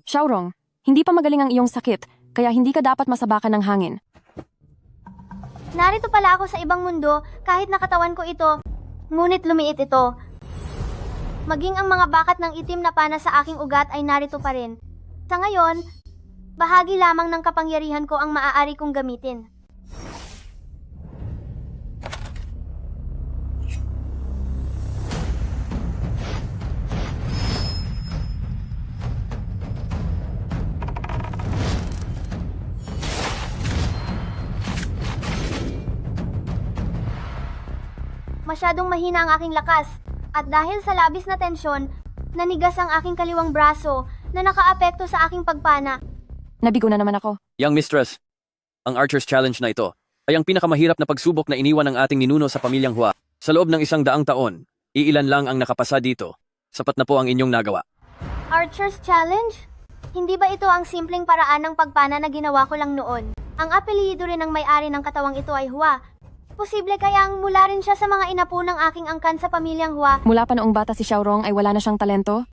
Xiaorong, hindi pa magaling ang iyong sakit, kaya hindi ka dapat masabakan ng hangin. Narito pala ako sa ibang mundo kahit nakatawan ko ito, ngunit lumiit ito. Maging ang mga bakat ng itim na pana sa aking ugat ay narito pa rin. Sa ngayon, bahagi lamang ng kapangyarihan ko ang maaari kong gamitin. Masyadong mahina ang aking lakas, at dahil sa labis na tensyon, nanigas ang aking kaliwang braso na nakaapekto sa aking pagpana. Nabigo na naman ako. Young mistress, ang Archer's Challenge na ito ay ang pinakamahirap na pagsubok na iniwan ng ating ninuno sa pamilyang Hua. Sa loob ng 100 taon, iilan lang ang nakapasa dito. Sapat na po ang inyong nagawa. Archer's Challenge? Hindi ba ito ang simpleng paraan ng pagpana na ginawa ko lang noon? Ang apelyido rin ng may-ari ng katawang ito ay Hua. Posible kayang mula rin siya sa mga inapo ng aking angkan sa pamilyang Hua. Mula pa noong bata si Xiaorong ay wala na siyang talento.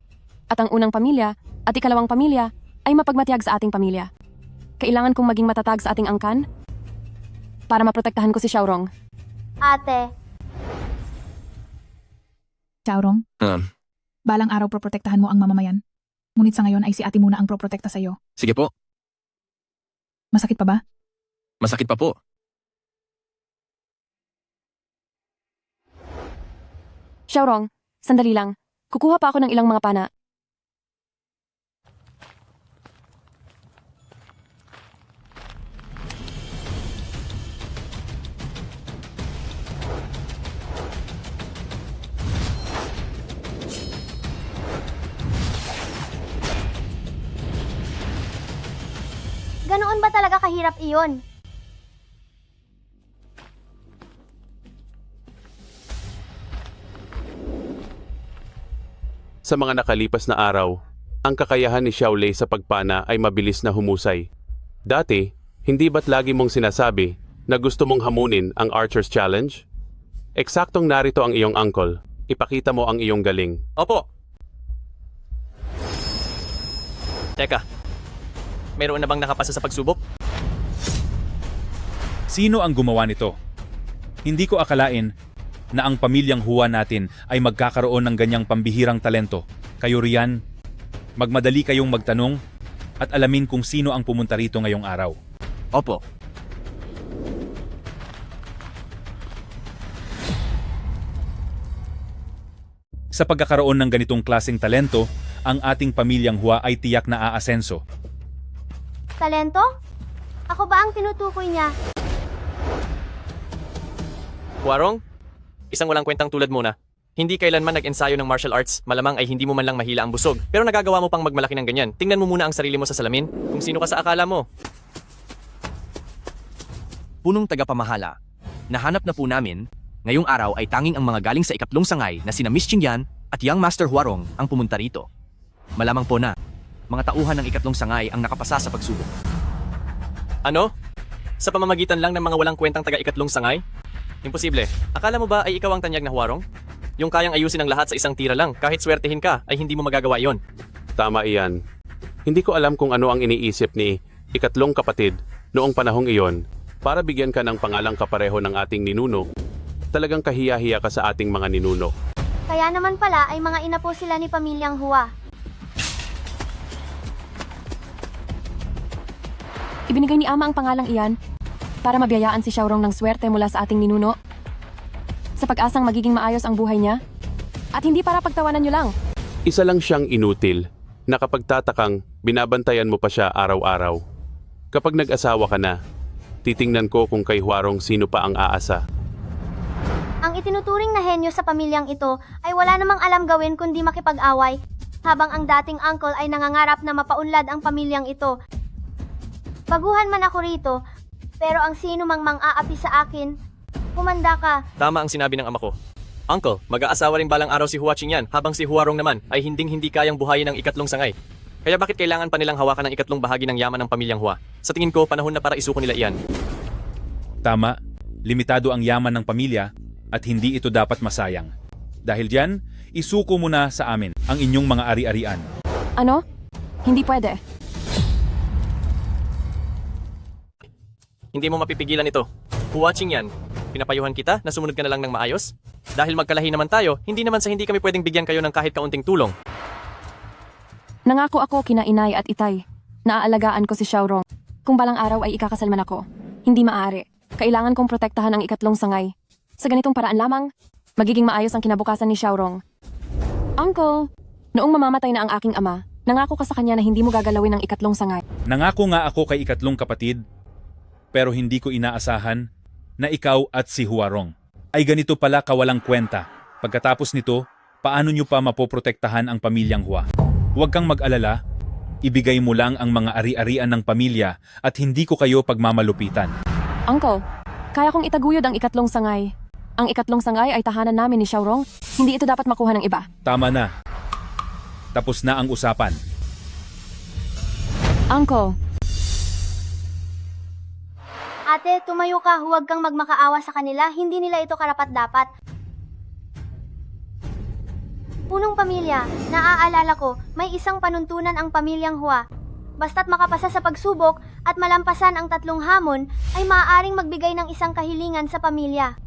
At ang unang pamilya at ikalawang pamilya ay mapagmatiyag sa ating pamilya. Kailangan kong maging matatag sa ating angkan para maprotektahan ko si Xiaorong. Ate, Xiaorong, balang araw proprotektahan mo ang mamamayan. Ngunit sa ngayon ay si ate muna ang proprotekta sa'yo. Sige po, Masakit pa ba? masakit pa po. Xiaorong, sandali lang. Kukuha pa ako ng ilang mga pana. ganoon ba talaga kahirap iyon? Sa mga nakalipas na araw, ang kakayahan ni Xiaolei sa pagpana ay mabilis na humusay. Dati, hindi ba't lagi mong sinasabi na gusto mong hamunin ang Archer's Challenge? Eksaktong narito ang iyong uncle. Ipakita mo ang iyong galing. Opo. Teka, mayroon na bang nakapasa sa pagsubok? Sino ang gumawa nito? Hindi ko akalain na ang pamilyang Hua natin ay magkakaroon ng ganyang pambihirang talento. Kayo riyan, magmadali kayong magtanong at alamin kung sino ang pumunta rito ngayong araw. Opo. Sa pagkakaroon ng ganitong klaseng talento, ang ating pamilyang Hua ay tiyak na aasenso. Talento? Ako ba ang tinutukoy niya? Huarong? Isang walang kwentang tulad mo na. Hindi kailanman nag-ensayo ng martial arts, malamang ay hindi mo man lang mahila ang busog. Pero nagagawa mo pang magmalaki ng ganyan. Tingnan mo muna ang sarili mo sa salamin, kung sino ka sa akala mo. Punong tagapamahala. Nahanap na po namin, ngayong araw ay tanging ang mga galing sa ikatlong sangay na sina Miss Qingyan at Young Master Huarong ang pumunta rito. Malamang po na, mga tauhan ng ikatlong sangay ang nakapasa sa pagsubok. Ano? Sa pamamagitan lang ng mga walang kwentang taga-ikatlong sangay? Imposible. Akala mo ba ay ikaw ang tanyag na Huarong? Yung kayang ayusin ang lahat sa isang tira lang, kahit swertehin ka, ay hindi mo magagawa yon. Tama iyan. Hindi ko alam kung ano ang iniisip ni ikatlong kapatid noong panahong iyon para bigyan ka ng pangalang kapareho ng ating ninuno. Talagang kahiya-hiya ka sa ating mga ninuno. Kaya naman pala ay mga inapo sila ni pamilyang Hua. Ibinigay ni Ama ang pangalang iyan para mabiyayaan si Xiaorong ng swerte mula sa ating ninuno sa pag-asang magiging maayos ang buhay niya at hindi para pagtawanan niyo lang. Isa lang siyang inutil na kapag tatakang binabantayan mo pa siya araw-araw. Kapag nag-asawa ka na, titingnan ko kung kay Huarong sino pa ang aasa. Ang itinuturing na henyo sa pamilyang ito ay wala namang alam gawin kundi makipag-away, habang ang dating uncle ay nangangarap na mapaunlad ang pamilyang ito. Baguhan man ako rito, pero ang sino mang mang-aapi sa akin, humanda ka. Tama ang sinabi ng ama ko. Uncle, mag-aasawa rin balang araw si Hua Qingyan, habang si Huarong naman ay hinding-hindi kayang buhayin ng ikatlong sangay. Kaya bakit kailangan pa nilang hawakan ng ikatlong bahagi ng yaman ng pamilyang Hua? Sa tingin ko, panahon na para isuko nila iyan. Tama, limitado ang yaman ng pamilya at hindi ito dapat masayang. Dahil diyan, isuko mo na sa amin ang inyong mga ari-arian. Ano? Hindi pwede. Hindi mo mapipigilan ito. Huwaching yan. Pinapayuhan kita na sumunod ka na lang ng maayos? Dahil magkalahi naman tayo, hindi naman sa hindi kami pwedeng bigyan kayo ng kahit kaunting tulong. Nangako ako kina inay at itay. Naaalagaan ko si Xiaorong. Kung balang araw ay ikakasal man ako, hindi maaari. Kailangan kong protektahan ang ikatlong sangay. Sa ganitong paraan lamang, magiging maayos ang kinabukasan ni Xiaorong. Uncle, noong mamamatay na ang aking ama, nangako ka sa kanya na hindi mo gagalawin ang ikatlong sangay. Nangako nga ako kay ikatlong kapatid, pero hindi ko inaasahan na ikaw at si Huarong ay ganito pala kawalang kwenta. Pagkatapos nito, paano nyo pa mapoprotektahan ang pamilyang Hua? Huwag kang mag-alala, ibigay mo lang ang mga ari-arian ng pamilya at hindi ko kayo pagmamalupitan. Uncle, kaya kong itaguyod ang ikatlong sangay. Ang ikatlong sangay ay tahanan namin ni Xiaorong. Hindi ito dapat makuha ng iba. Tama na. Tapos na ang usapan. Uncle, Ate, tumayo ka, huwag kang magmakaawa sa kanila, hindi nila ito karapat-dapat. Punong pamilya, naaalala ko, may isang panuntunan ang pamilyang Hua. Basta't makapasa sa pagsubok at malampasan ang tatlong hamon, ay maaaring magbigay ng isang kahilingan sa pamilya.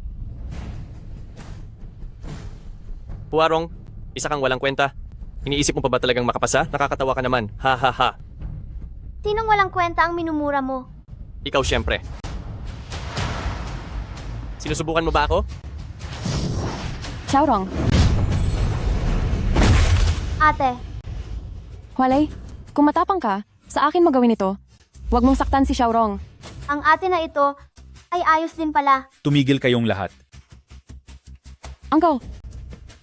Huarong, isa kang walang kwenta. Iniisip mo pa ba talagang makapasa? Nakakatawa ka naman. Ha ha ha. Sinong walang kwenta ang minumura mo? Ikaw siyempre. Sinusubukan mo ba ako? Xiaorong, Ate, Hualay, kung matapang ka, sa akin mo gawin ito. Huwag mong saktan si Xiaorong. ang ate na ito ay ayos din pala. Tumigil kayong lahat. Uncle,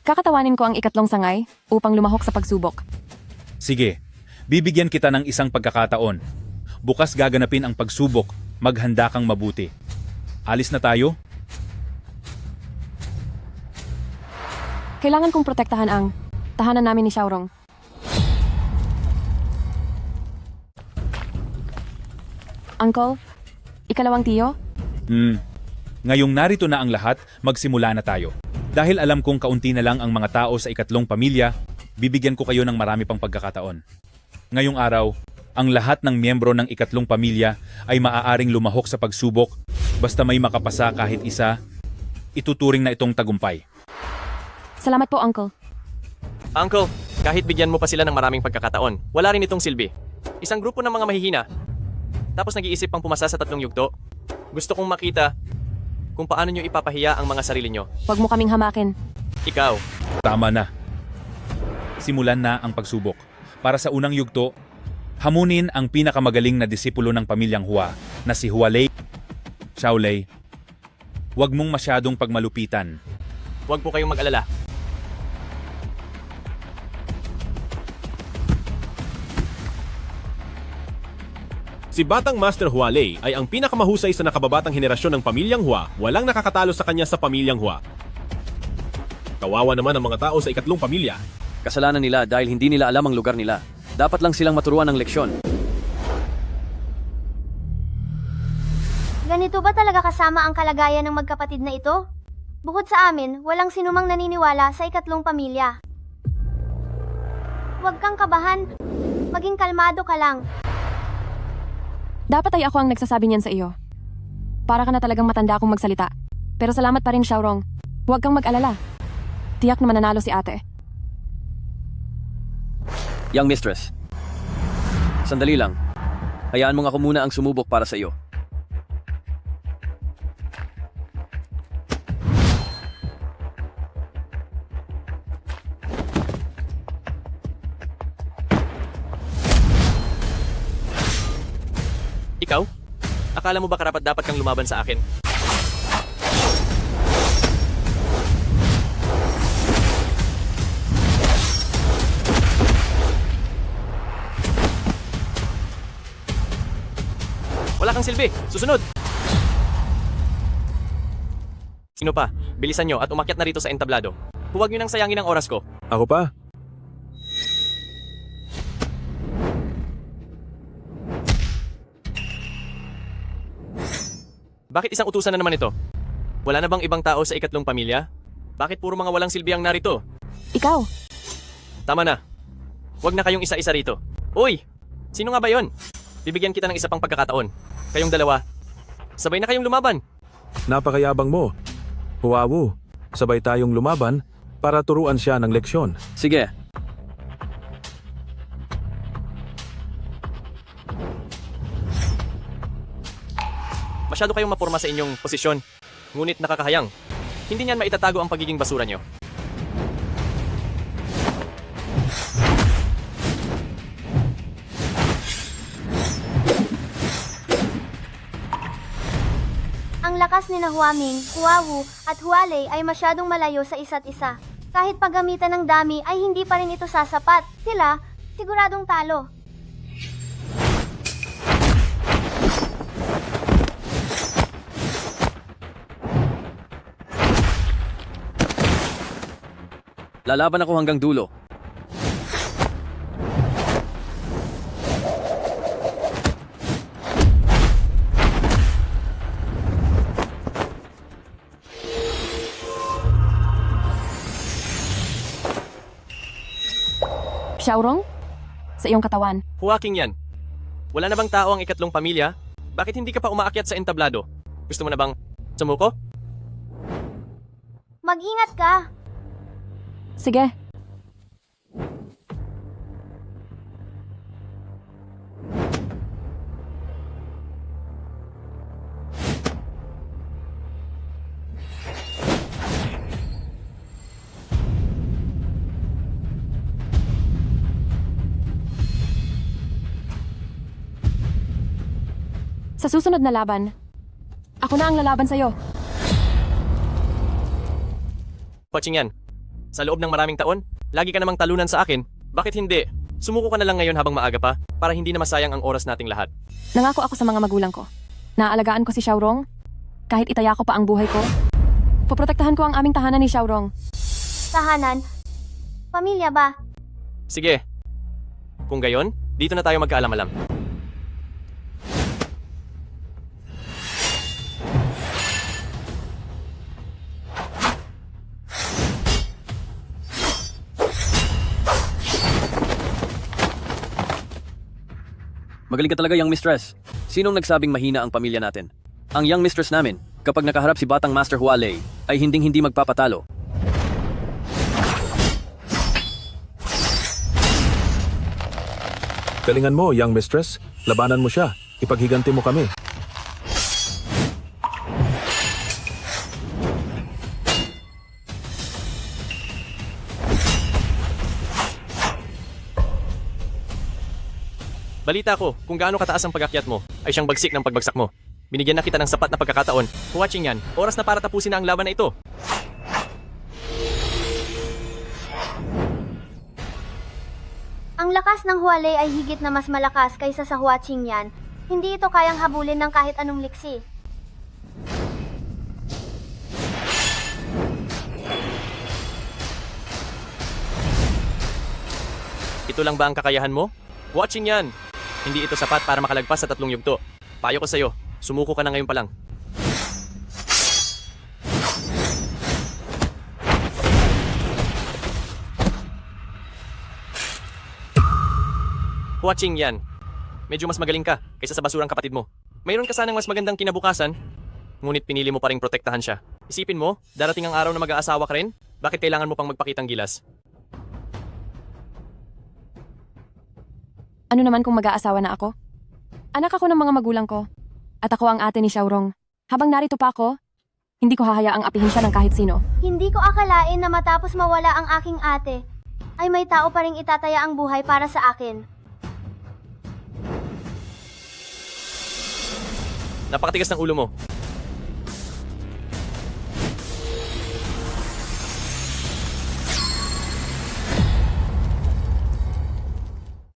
kakatawanin ko ang ikatlong sangay upang lumahok sa pagsubok. Sige, bibigyan kita ng isang pagkakataon. Bukas gaganapin ang pagsubok, maghanda kang mabuti. Alis na tayo? Kailangan kong protektahan ang tahanan namin ni Xiaorong. Uncle, ikalawang tiyo? Ngayong narito na ang lahat, magsimula na tayo. Dahil alam kong kaunti na lang ang mga tao sa ikatlong pamilya, bibigyan ko kayo ng marami pang pagkakataon. Ngayong araw, ang lahat ng miyembro ng ikatlong pamilya ay maaaring lumahok sa pagsubok basta may makapasa kahit isa, ituturing na itong tagumpay. Salamat po, Uncle. Uncle, kahit bigyan mo pa sila ng maraming pagkakataon, wala rin itong silbi. Isang grupo ng mga mahihina. Tapos nag-iisip pang pumasa sa tatlong yugto. Gusto kong makita kung paano nyo ipapahiya ang mga sarili nyo. Huwag mo kaming hamakin. Ikaw, Tama na. Simulan na ang pagsubok. Para sa unang yugto, hamunin ang pinakamagaling na disipulo ng pamilyang Hua na si Hualei. Xiaolei, huwag mong masyadong pagmalupitan. huwag po kayong mag-alala. Si Batang Master Hualei ay ang pinakamahusay sa nakababatang henerasyon ng pamilyang Hua, walang nakakatalo sa kanya sa pamilyang Hua. Kawawa naman ang mga tao sa ikatlong pamilya. Kasalanan nila dahil hindi nila alam ang lugar nila. Dapat lang silang maturuan ng leksyon. Ganito ba talaga kasama ang kalagayan ng magkapatid na ito? Bukod sa amin, walang sinumang naniniwala sa ikatlong pamilya. Huwag kang kabahan. Maging kalmado ka lang. Dapat ay ako ang nagsasabi niyan sa iyo. Para ka na talagang matanda akong magsalita. Pero salamat pa rin, Xiaorong. Huwag kang mag-alala. Tiyak na mananalo si ate. Young mistress. Sandali lang. Hayaan mo nga ako muna ang sumubok para sa iyo. Ikaw? Akala mo ba karapat dapat kang lumaban sa akin? Wala kang silbi! Susunod! Sino pa? Bilisan nyo at umakyat na rito sa entablado. Huwag nyo nang sayangin ang oras ko. Ako pa? Bakit isang utusan na naman ito? Wala na bang ibang tao sa ikatlong pamilya? Bakit puro mga walang silbi ang narito? Ikaw, Tama na. Huwag na kayong isa-isa rito. Uy! Sino nga ba yon? Bibigyan kita ng isa pang pagkakataon. Kayong dalawa, sabay na kayong lumaban. Napakayabang mo. Huwawu, sabay tayong lumaban para turuan siya ng leksyon. Sige. Masyado kayong mapurma sa inyong posisyon, ngunit nakakahayang. Hindi niyan maitatago ang pagiging basura nyo. Ang lakas ni na Huaming, Huawu at Hualei ay masyadong malayo sa isa't isa. Kahit paggamitan ng dami ay hindi pa rin ito sasapat. Sila, siguradong talo. Lalaban ako hanggang dulo. Xiaorong? Sa iyong katawan. Huwaking yan. Wala na bang tao ang ikatlong pamilya? Bakit hindi ka pa umaakyat sa entablado? Gusto mo na bang sumuko? Mag-ingat ka! Sige. Sa susunod na laban, ako na ang lalaban sa'yo. Huwaching yan. Sa loob ng maraming taon, lagi ka namang talunan sa akin. Bakit hindi? Sumuko ka na lang ngayon habang maaga pa para hindi na masayang ang oras nating lahat. Nangako ako sa mga magulang ko. Naaalagaan ko si Xiaorong. Kahit itaya ko pa ang buhay ko. Poprotektahan ko ang aming tahanan ni Xiaorong. Tahanan? Pamilya ba? Sige. Kung gayon, dito na tayo magkaalam-alam. Magaling ka talaga, young mistress. Sinong nagsabing mahina ang pamilya natin? Ang young mistress namin, kapag nakaharap si batang Master Hualei, ay hinding-hindi magpapatalo. Galingan mo, young mistress. Labanan mo siya. Ipaghiganti mo kami. Balita ko, kung gaano kataas ang pag-akyat mo, ay siyang bagsik ng pagbagsak mo. Binigyan na kita ng sapat na pagkakataon. Huwaching yan, oras na para tapusin na ang laban na ito. Ang lakas ng Hualei ay higit na mas malakas kaysa sa Huaching yan. Hindi ito kayang habulin ng kahit anong liksi. Ito lang ba ang kakayahan mo? Huwaching yan! Hindi ito sapat para makalagpas sa 3 yugto. Payo ko sa'yo, sumuko ka na ngayon pa lang. Huwaching yan. Medyo mas magaling ka kaysa sa basurang kapatid mo. Mayroon ka sanang mas magandang kinabukasan, ngunit pinili mo pa ring protektahan siya. Isipin mo, darating ang araw na mag-aasawa ka rin? Bakit kailangan mo pang magpakitang gilas? Ano naman kung mag-aasawa na ako? Anak ako ng mga magulang ko. At ako ang ate ni Xiaorong. Habang narito pa ako, hindi ko hahayaang apihin siya ng kahit sino. Hindi ko akalain na matapos mawala ang aking ate, ay may tao pa ring itataya ang buhay para sa akin. Napakatigas ng ulo mo.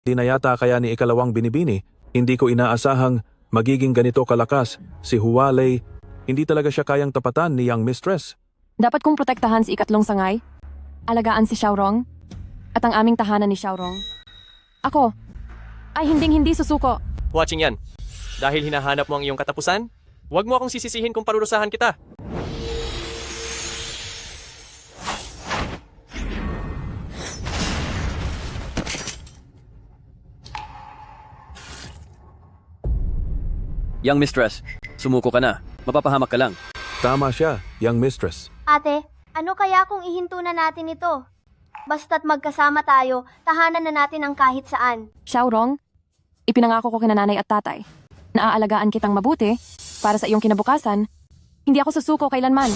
Di na yata kaya ni ikalawang binibini, hindi ko inaasahang magiging ganito kalakas. Si Hualei, hindi talaga siya kayang tapatan ni young mistress. Dapat kong protektahan si ikatlong sangay, alagaan si Xiaorong, at ang aming tahanan ni Xiaorong. Ako, ay hinding-hindi susuko. Huwaching yan. Dahil hinahanap mo ang iyong katapusan, huwag mo akong sisisihin kung parurusahan kita. Young mistress, sumuko ka na. Mapapahamak ka lang. Tama siya, young mistress. Ate, ano kaya kung ihinto na natin ito? Basta't magkasama tayo, tahanan na natin ang kahit saan. Xiaorong, ipinangako ko kina nanay at tatay na aalagaan kitang mabuti para sa iyong kinabukasan. Hindi ako susuko kailanman.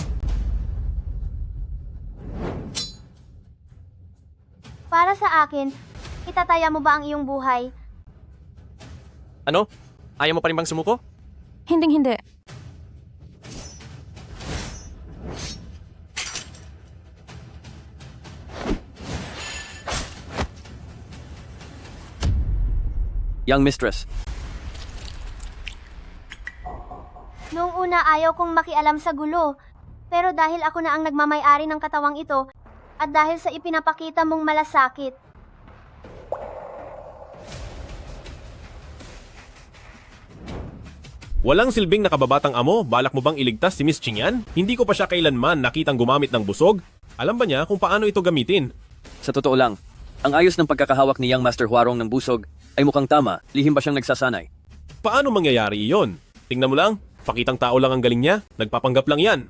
Para sa akin, itataya mo ba ang iyong buhay? Ano? Ayaw mo pa rin bang sumuko? Hinding-hindi. Young mistress, Noong una ayaw kong makialam sa gulo, pero dahil ako na ang nagmamay-ari ng katawang ito, at dahil sa ipinapakita mong malasakit, Walang silbing nakababatang amo, balak mo bang iligtas si Miss Qingyan? Hindi ko pa siya kailanman nakitang gumamit ng busog. Alam ba niya kung paano ito gamitin? sa totoo lang, ang ayos ng pagkakahawak ni Young Master Huarong ng busog ay mukhang tama. Lihim ba siyang nagsasanay? Paano mangyayari iyon? Tingnan mo lang, pakitang tao lang ang galing niya, nagpapanggap lang yan.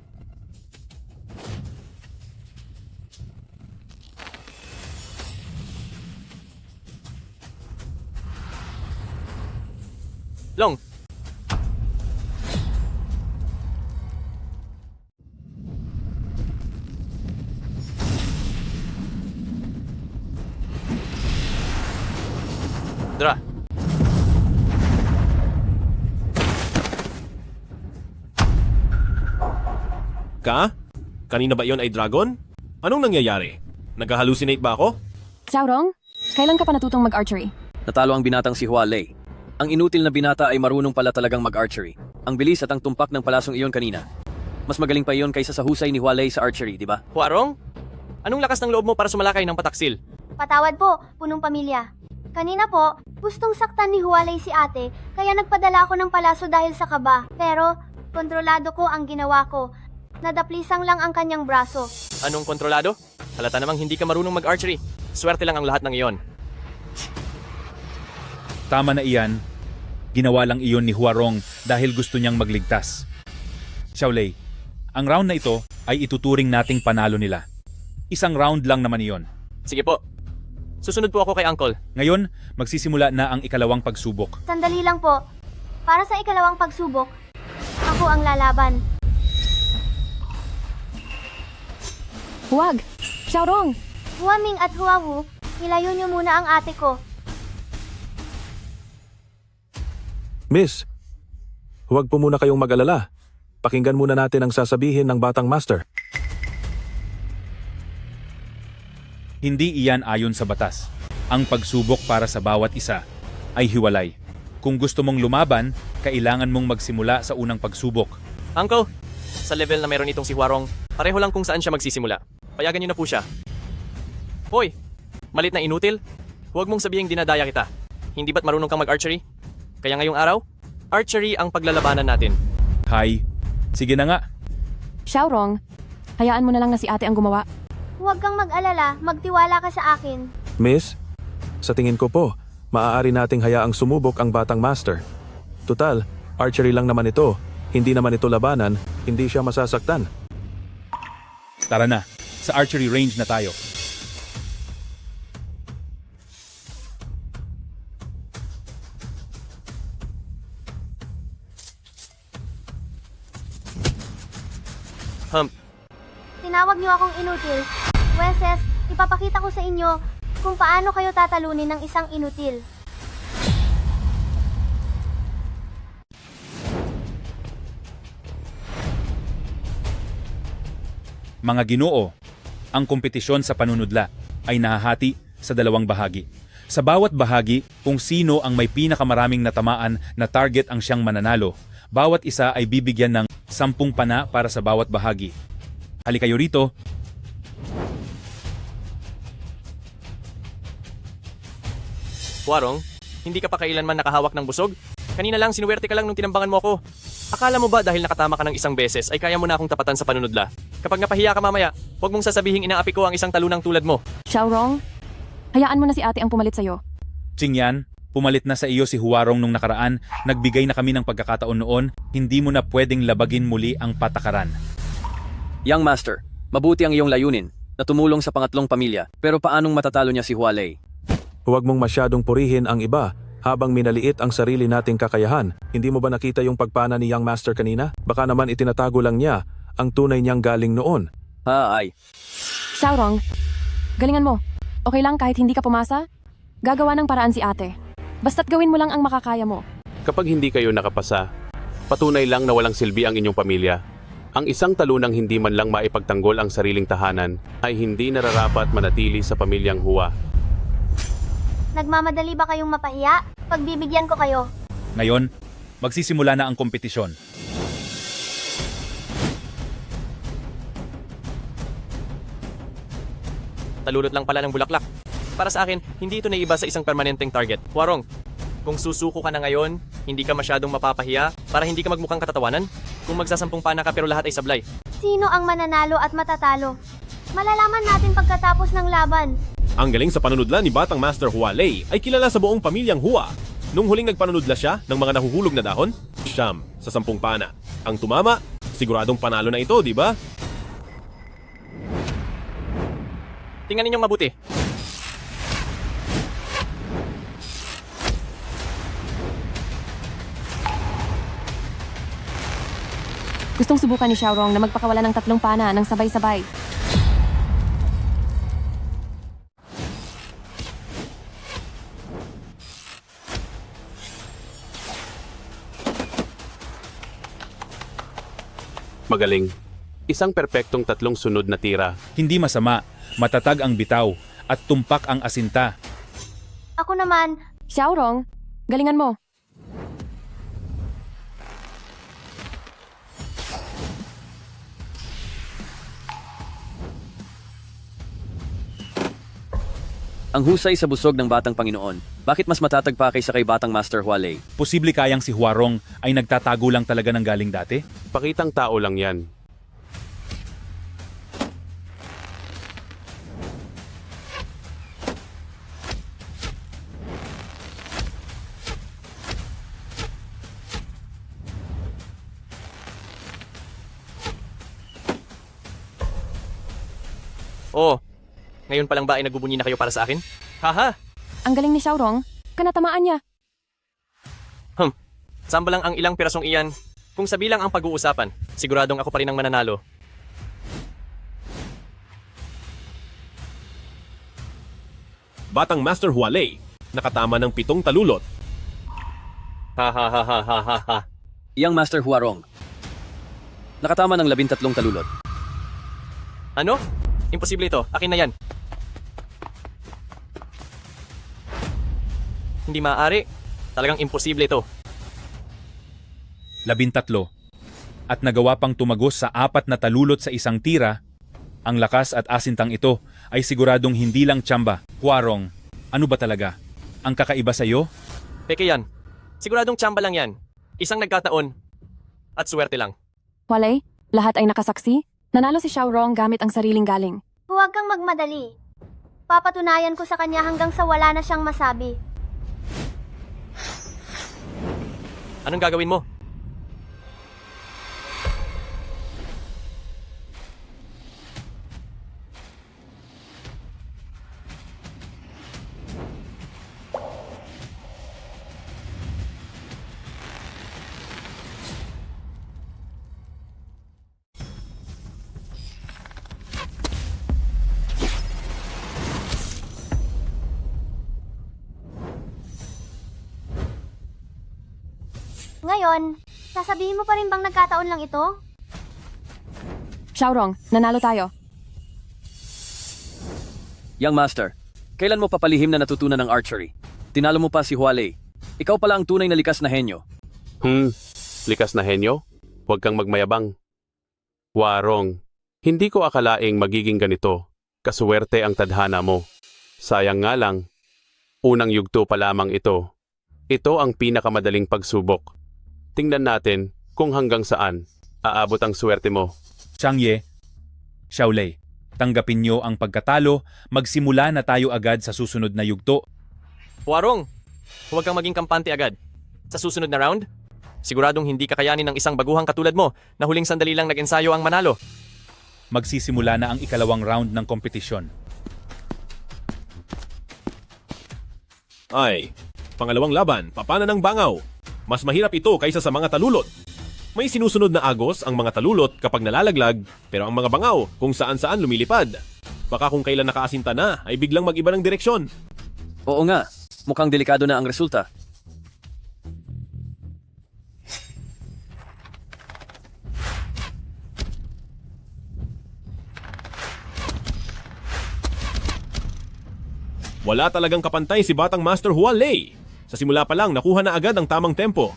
Long, Dra. Kanina ba iyon ay dragon? Anong nangyayari? Nag-hallucinate ba ako? Xiaorong, kailan ka pa natutong mag-archery? Natalo ang binatang si Hua Lei. Ang inutil na binata ay marunong pala talagang mag-archery. Ang bilis at ang tumpak ng palasong iyon kanina. Mas magaling pa iyon kaysa sa husay ni Hua Lei sa archery, di ba? Huarong? Anong lakas ng loob mo para sumalakay ng pataksil? patawad po, punong pamilya. Kanina po, gustong saktan ni Hualay si ate, kaya nagpadala ako ng palaso dahil sa kaba. Pero, kontrolado ko ang ginawa ko. Nadaplisang lang ang kanyang braso. Anong kontrolado? Halata namang hindi ka marunong mag-archery. Swerte lang ang lahat ng iyon. Tama na iyan. Ginawa lang iyon ni Huarong dahil gusto niyang magligtas. Xiaolei, ang round na ito ay ituturing nating panalo nila. Isang round lang naman iyon. Sige po. Susunod po ako kay Uncle. Ngayon, magsisimula na ang ikalawang pagsubok. Sandali lang po. Para sa ikalawang pagsubok, ako ang lalaban. Huwag! Xiaorong! Huaming at Huawu, ilayo niyo muna ang ate ko. Miss, huwag po muna kayong mag-alala. Pakinggan muna natin ang sasabihin ng batang master. Hindi iyan ayon sa batas. Ang pagsubok para sa bawat isa ay hiwalay. Kung gusto mong lumaban, kailangan mong magsimula sa unang pagsubok. Uncle, sa level na meron itong si Huarong, pareho lang kung saan siya magsisimula. Payagan niyo na po siya. Hoy, malit na inutil. Huwag mong sabihing dinadaya kita. Hindi ba't marunong kang mag-archery? Kaya ngayong araw, archery ang paglalabanan natin. Hay, sige na nga. Xiaorong, hayaan mo na lang na si ate ang gumawa. Huwag kang mag-alala, magtiwala ka sa akin. Miss, sa tingin ko po, maaari nating hayaang sumubok ang batang master. Tutal, archery lang naman ito. Hindi naman ito labanan, hindi siya masasaktan. Tara na, sa archery range na tayo. Tinawag niyo akong inutil. Weses, ipapakita ko sa inyo kung paano kayo tatalunin ng isang inutil. Mga Ginoo, ang kompetisyon sa panunudla ay nahahati sa dalawang bahagi. Sa bawat bahagi, kung sino ang may pinakamaraming natamaan na target ang siyang mananalo, bawat isa ay bibigyan ng 10 pana para sa bawat bahagi. Halika kayo rito. Huarong, hindi ka pa kailanman nakahawak ng busog? Kanina lang, sinuwerte ka lang nung tinambangan mo ako. Akala mo ba dahil nakatama ka ng isang beses ay kaya mo na akong tapatan sa panunudla? Kapag napahiya ka mamaya, huwag mong sasabihing inaapi ko ang isang talunang tulad mo. Xiaorong, hayaan mo na si ate ang pumalit sa'yo. Qingyan, Pumalit na sa iyo si Huarong nung nakaraan, nagbigay na kami ng pagkakataon noon, hindi mo na pwedeng labagin muli ang patakaran. Young Master, mabuti ang iyong layunin na tumulong sa pangatlong pamilya, pero paanong matatalo niya si Hualei? Huwag mong masyadong purihin ang iba habang minaliit ang sarili nating kakayahan. Hindi mo ba nakita yung pagpana ni Young Master kanina? Baka naman itinatago lang niya ang tunay niyang galing noon. Ay. Xiaorong, galingan mo. Okay lang kahit hindi ka pumasa? Gagawa ng paraan si ate. Basta't gawin mo lang ang makakaya mo. Kapag hindi kayo nakapasa, patunay lang na walang silbi ang inyong pamilya. Ang isang talunang hindi man lang maipagtanggol ang sariling tahanan ay hindi nararapat manatili sa pamilyang Hua. Nagmamadali ba kayong mapahiya? Pagbibigyan ko kayo. Ngayon, magsisimula na ang kompetisyon. Talulot lang pala ng bulaklak. Para sa akin, hindi ito naiba sa isang permanenteng target. Huarong, kung susuko ka na ngayon, hindi ka masyadong mapapahiya para hindi ka magmukhang katatawanan? Kung magsasampung pana ka pero lahat ay sablay. Sino ang mananalo at matatalo? Malalaman natin pagkatapos ng laban. Ang galing sa panunodla ni Batang Master Hualei ay kilala sa buong pamilyang Hua. Nung huling nagpanunodla siya ng mga nahuhulog na dahon, siyam sa 10 pana. Ang tumama, siguradong panalo na ito, di ba? Tingnan ninyong mabuti. Gustong subukan ni Xiaorong na magpakawala ng 3 pana ng sabay-sabay. Magaling. Isang perpektong 3 sunod na tira. Hindi masama, matatag ang bitaw, at tumpak ang asinta. Ako naman, Xiaorong, galingan mo. Ang husay sa busog ng Batang Panginoon. Bakit mas matatag pa kaysa kay Batang Master Hualei? Posible kayang si Huarong ay nagtatago lang talaga ng galing dati? Pakitang tao lang yan. Oh, ngayon pa lang ba ay nagbubunyi na kayo para sa akin? Haha! Ang galing ni Xiaorong, kanatamaan niya. Samba lang ang ilang pirasong iyan. Kung sa bilang ang pag-uusapan, siguradong ako pa rin ang mananalo. Batang Master Hualei, nakatama ng 7 talulot. Ha. Young Master Huarong. Nakatama ng 13 talulot. Ano? Imposible ito. Akin na yan. Hindi maaari. Talagang imposible ito. 13. At nagawa pang tumagos sa 4 na talulot sa isang tira, ang lakas at asintang ito ay siguradong hindi lang tsamba. Huarong, ano ba talaga? Ang kakaiba sa iyo? Peke yan. Siguradong tsamba lang yan. Isang nagkataon. At swerte lang. Hualei, lahat ay nakasaksi. Nanalo si Xiaorong gamit ang sariling galing. huwag kang magmadali. Papatunayan ko sa kanya hanggang sa wala na siyang masabi. Anong gagawin mo? Ngayon, sasabihin mo pa rin bang nagkataon lang ito? Xiaorong, nanalo tayo. Young Master, kailan mo papalihim na natutunan ng archery? Tinalo mo pa si Hualei. Ikaw pala ang tunay na likas na henyo. Likas na henyo? Huwag kang magmayabang. Huarong, hindi ko akalaing magiging ganito. Kasuwerte ang tadhana mo. Sayang nga lang, unang yugto pa lamang ito. Ito ang pinakamadaling pagsubok. Tingnan natin kung hanggang saan aabot ang swerte mo. Changye, Xiaolei, tanggapin niyo ang pagkatalo, magsimula na tayo agad sa susunod na yugto. Huarong, Huwag kang maging kampante agad. Sa susunod na round, siguradong hindi kakayanin ng isang baguhang katulad mo na huling sandali lang nag-ensayo ang manalo. Magsisimula na ang ikalawang round ng kompetisyon. Ay, pangalawang laban, papana ng bangaw. Mas mahirap ito kaysa sa mga talulot. May sinusunod na agos ang mga talulot kapag nalalaglag, pero ang mga bangaw kung saan-saan lumilipad. Baka kung kailan nakaasinta na, ay biglang mag-iba ng direksyon. Oo nga, mukhang delikado na ang resulta. Wala talagang kapantay si Batang Master Hualei. Sa simula pa lang, nakuha na agad ang tamang tempo.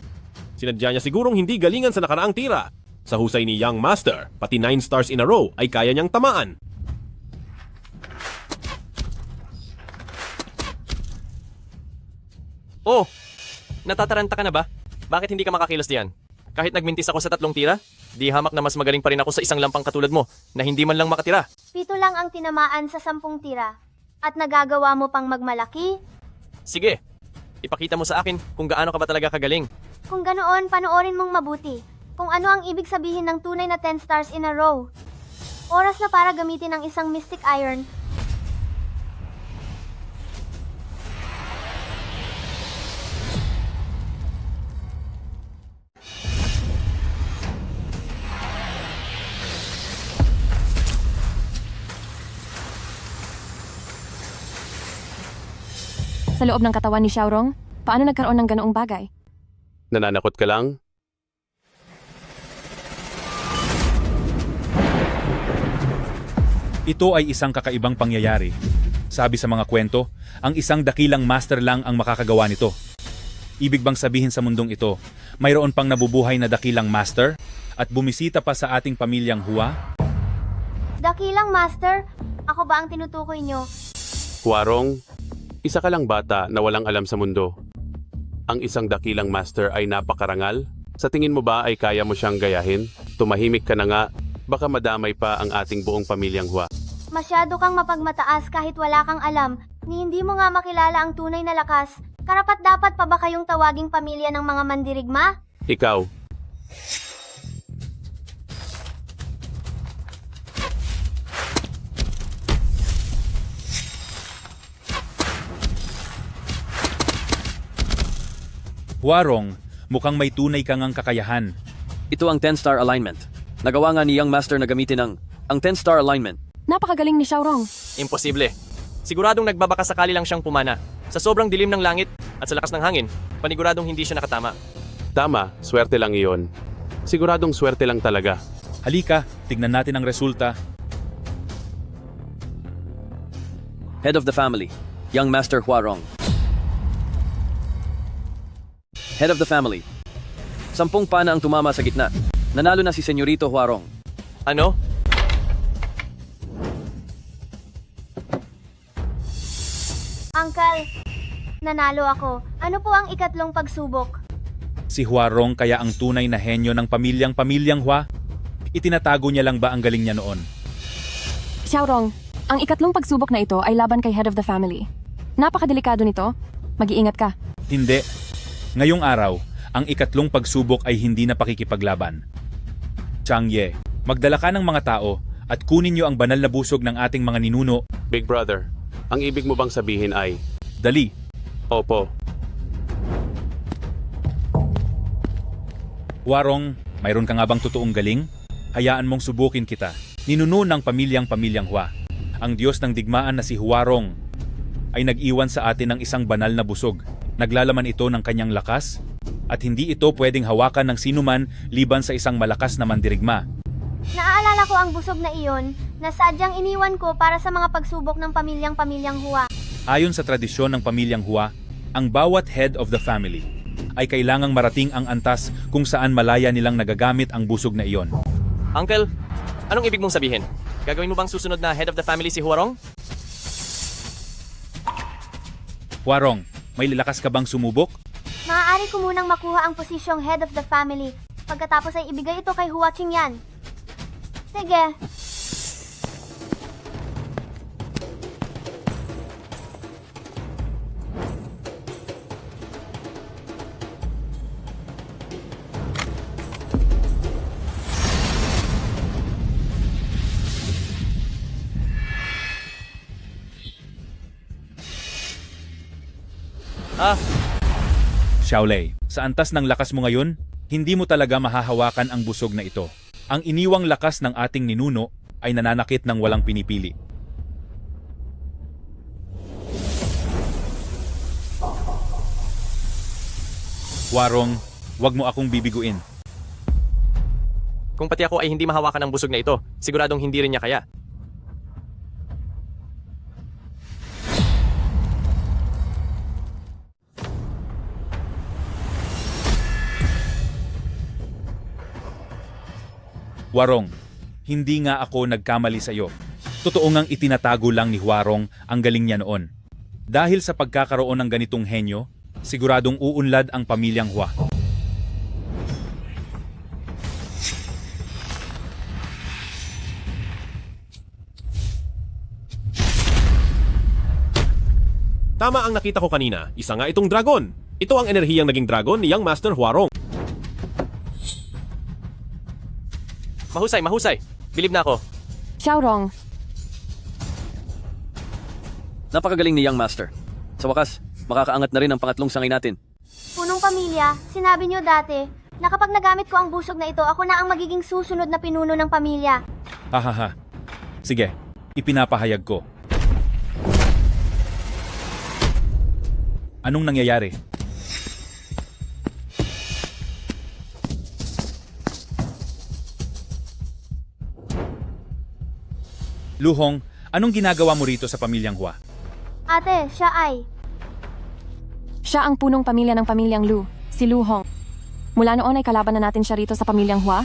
Sinadya niya sigurong hindi galingan sa nakaraang tira. Sa husay ni Young Master, pati 9 stars in a row ay kaya niyang tamaan. Oh, natataranta ka na ba? Bakit hindi ka makakilos diyan? Kahit nagmintis ako sa 3 tira, di hamak na mas magaling pa rin ako sa isang lampang katulad mo na hindi man lang makatira. 7 lang ang tinamaan sa 10 tira. At nagagawa mo pang magmalaki? Sige, ipakita mo sa akin kung gaano ka ba talaga kagaling. Kung ganoon, panoorin mong mabuti. Kung ano ang ibig sabihin ng tunay na 10 stars in a row. Oras na para gamitin ang isang Mystic Iron. Sa loob ng katawan ni Xiaorong, paano nagkaroon ng ganoong bagay? Nananakot ka lang? Ito ay isang kakaibang pangyayari. Sabi sa mga kwento, ang isang dakilang master lang ang makakagawa nito. Ibig bang sabihin sa mundong ito, mayroon pang nabubuhay na dakilang master at bumisita pa sa ating pamilyang Hua? Dakilang Master, ako ba ang tinutukoy nyo? Huarong, isa ka lang bata na walang alam sa mundo. Ang isang dakilang master ay napakarangal? Sa tingin mo ba ay kaya mo siyang gayahin? Tumahimik ka na nga, baka madamay pa ang ating buong pamilyang Hua. Masyado kang mapagmataas kahit wala kang alam, ni hindi mo nga makilala ang tunay na lakas. Karapat dapat pa ba kayong tawaging pamilya ng mga mandirigma? Ikaw, Huarong, mukhang may tunay kang ang kakayahan. Ito ang 10-star alignment. Nagawa nga ni Young Master na gamitin ang 10-star alignment. Napakagaling ni Xiaorong. Imposible. Siguradong nagbabaka sakali lang siyang pumana. Sa sobrang dilim ng langit at sa lakas ng hangin, paniguradong hindi siya nakatama. tama, swerte lang iyon. Siguradong swerte lang talaga. Halika, tignan natin ang resulta. Head of the family, Young Master Huarong. Head of the family. 10 pana ang tumama sa gitna. Nanalo na si Senyorito Huarong. Ano? Uncle, nanalo ako. Ano po ang ikatlong pagsubok? Si Huarong kaya ang tunay na henyo ng pamilyang Hua? Itinatago niya lang ba ang galing niya noon? Xiaorong, ang ikatlong pagsubok na ito ay laban kay Head of the Family. Napakadelikado nito. Mag-iingat ka. Hindi. Ngayong araw, ang ikatlong pagsubok ay hindi na pakikipaglaban. Changye, magdala ka ng mga tao at kunin niyo ang banal na busog ng ating mga ninuno. Big Brother, ang ibig mo bang sabihin ay, Dali. opo, Huarong, mayroon ka nga bang totoong galing? Hayaan mong subukin kita. Ninuno ng pamilyang Hua. Ang Diyos ng digmaan na si Huarong ay nag-iwan sa atin ng isang banal na busog. Naglalaman ito ng kanyang lakas at hindi ito pwedeng hawakan ng sinuman liban sa isang malakas na mandirigma. Naaalala ko ang busog na iyon na sadyang iniwan ko para sa mga pagsubok ng pamilyang Hua. Ayon sa tradisyon ng pamilyang Hua, ang bawat head of the family ay kailangang marating ang antas kung saan malaya nilang nagagamit ang busog na iyon. Uncle, anong ibig mong sabihin? Gagawin mo bang susunod na head of the family si Huarong? Huarong, may lalakas ka bang sumubok? Maaari ko munang makuha ang posisyong head of the family. Pagkatapos ay ibigay ito kay Hua Qingyan. Sige. Xiaolei, sa antas ng lakas mo ngayon, hindi mo talaga mahahawakan ang busog na ito. Ang iniwang lakas ng ating ninuno ay nananakit ng walang pinipili. Warong, wag mo akong bibiguin. Kung pati ako ay hindi mahawakan ng busog na ito, siguradong hindi rin niya kaya. Warong, hindi nga ako nagkamali sa iyo. Totoo ngang itinatago lang ni Warong ang galing niya noon. Dahil sa pagkakaroon ng ganitong henyo, siguradong uunlad ang pamilyang Hua. Tama ang nakita ko kanina. Isa nga itong dragon. Ito ang enerhiyang naging dragon ni Young Master Huarong. Mahusay, mahusay. Bilib na ako. Xiaorong, Napakagaling ni Young Master. Sa wakas, makakaangat na rin ang pangatlong sangay natin. Punong pamilya, sinabi niyo dati na kapag nagamit ko ang busog na ito, ako na ang magiging susunod na pinuno ng pamilya. Hahaha. Sige, ipinapahayag ko. Anong nangyayari? Luhong, anong ginagawa mo rito sa pamilyang Hua? Ate, siya ay... siya ang punong pamilya ng pamilyang Lu, si Lu Hong. Mula noon ay kalaban na natin siya rito sa pamilyang Hua.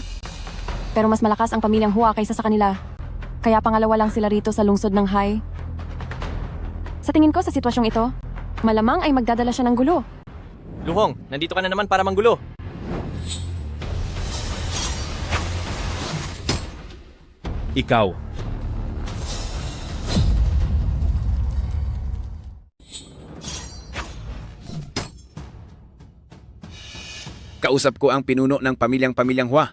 Pero mas malakas ang pamilyang Hua kaysa sa kanila. Kaya pangalawa lang sila rito sa lungsod ng Hai. Sa tingin ko sa sitwasyong ito, malamang ay magdadala siya ng gulo. Luhong, nandito ka na naman para manggulo. Ikaw. Kausap ko ang pinuno ng pamilyang Hua.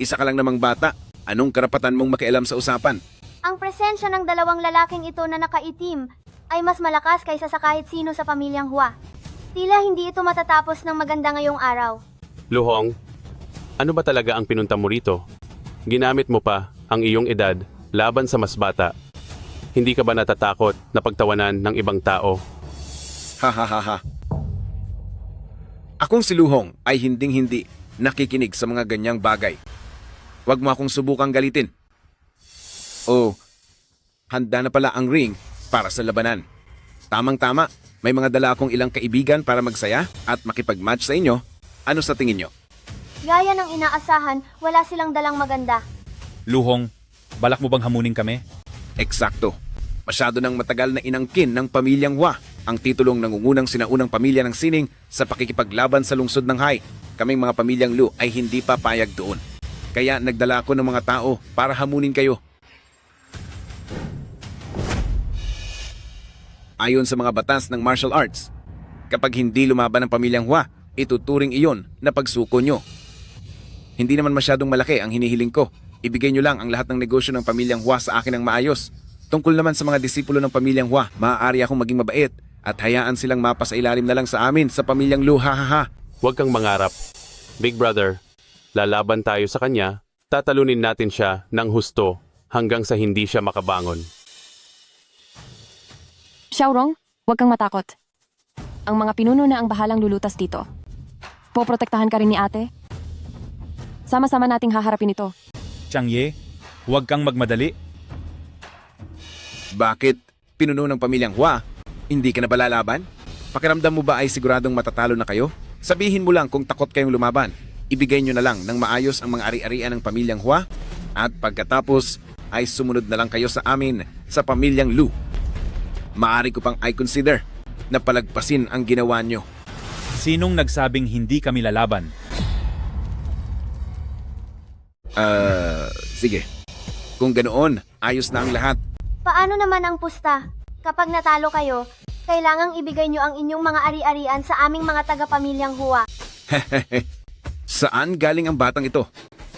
Isa ka lang namang bata. Anong karapatan mong makialam sa usapan? Ang presensya ng dalawang lalaking ito na nakaitim ay mas malakas kaysa sa kahit sino sa pamilyang Hua. Tila hindi ito matatapos ng maganda ngayong araw. Luhong, ano ba talaga ang pinunta mo rito? Ginamit mo pa ang iyong edad laban sa mas bata. Hindi ka ba natatakot na pagtawanan ng ibang tao? Hahaha. Akong si Luhong ay hinding-hindi nakikinig sa mga ganyang bagay. Huwag mo akong subukang galitin. Oh, handa na pala ang ring para sa labanan. Tamang-tama, may mga dala akong ilang kaibigan para magsaya at makipag-match sa inyo. Ano sa tingin nyo? Gaya ng inaasahan, wala silang dalang maganda. Luhong, balak mo bang hamunin kami? Eksakto. Masyado nang matagal na inangkin ng pamilyang Hua ang titulong nangungunang sinaunang pamilya ng sining sa pakikipaglaban sa lungsod ng Hai. Kaming mga pamilyang Lu ay hindi pa payag doon. Kaya nagdala ako ng mga tao para hamunin kayo. Ayon sa mga batas ng martial arts, kapag hindi lumaban ang pamilyang Hua, ituturing iyon na pagsuko nyo. Hindi naman masyadong malaki ang hinihiling ko. Ibigay nyo lang ang lahat ng negosyo ng pamilyang Hua sa akin ng maayos. Tungkol naman sa mga disipulo ng pamilyang Hua, maaari akong maging mabait at hayaan silang mapasailalim na lang sa amin sa pamilyang Lu, hahaha. Huwag kang mangarap. Big brother, lalaban tayo sa kanya, tatalunin natin siya ng husto hanggang sa hindi siya makabangon. Xiaorong, huwag kang matakot. Ang mga pinuno na ang bahalang lulutas dito. Poprotektahan ka rin ni ate. Sama-sama nating haharapin ito. Changye, huwag kang magmadali. Bakit? Pinuno ng pamilyang Hua? Hindi ka na ba lalaban? Pakiramdam mo ba ay siguradong matatalo na kayo? Sabihin mo lang kung takot kayong lumaban. Ibigay nyo na lang ng maayos ang mga ari-arian ng pamilyang Hua. At pagkatapos ay sumunod na lang kayo sa amin sa pamilyang Lu. Maari ko pang i-consider na palagpasin ang ginawa nyo. Sinong nagsabing hindi kami lalaban? Sige. Kung ganoon, ayos na ang lahat. Paano naman ang pusta? Kapag natalo kayo, kailangang ibigay nyo ang inyong mga ari-arian sa aming mga taga-pamilyang Hua. Saan galing ang batang ito?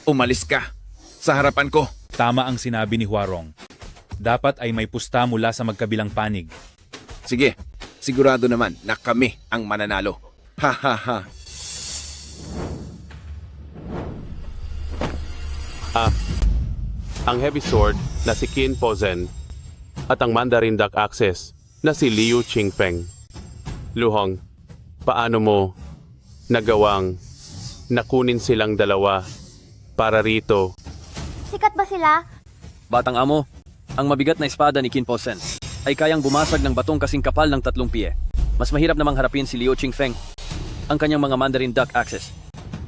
Umalis ka. Sa harapan ko. Tama ang sinabi ni Huarong. Dapat ay may pusta mula sa magkabilang panig. Sige, sigurado naman na kami ang mananalo. Ha ha ha. Ang Heavy Sword na si Qin Pozen at ang Mandarin Duck Access na si Liu Qingfeng. Luhong, paano mo nagawang nakunin silang dalawa para rito? Sikat ba sila? Batang amo, ang mabigat na espada ni Qin Posen ay kayang bumasag ng batong kasing kapal ng 3 pie. Mas mahirap namang harapin si Liu Qingfeng. Ang kanyang mga Mandarin Duck Access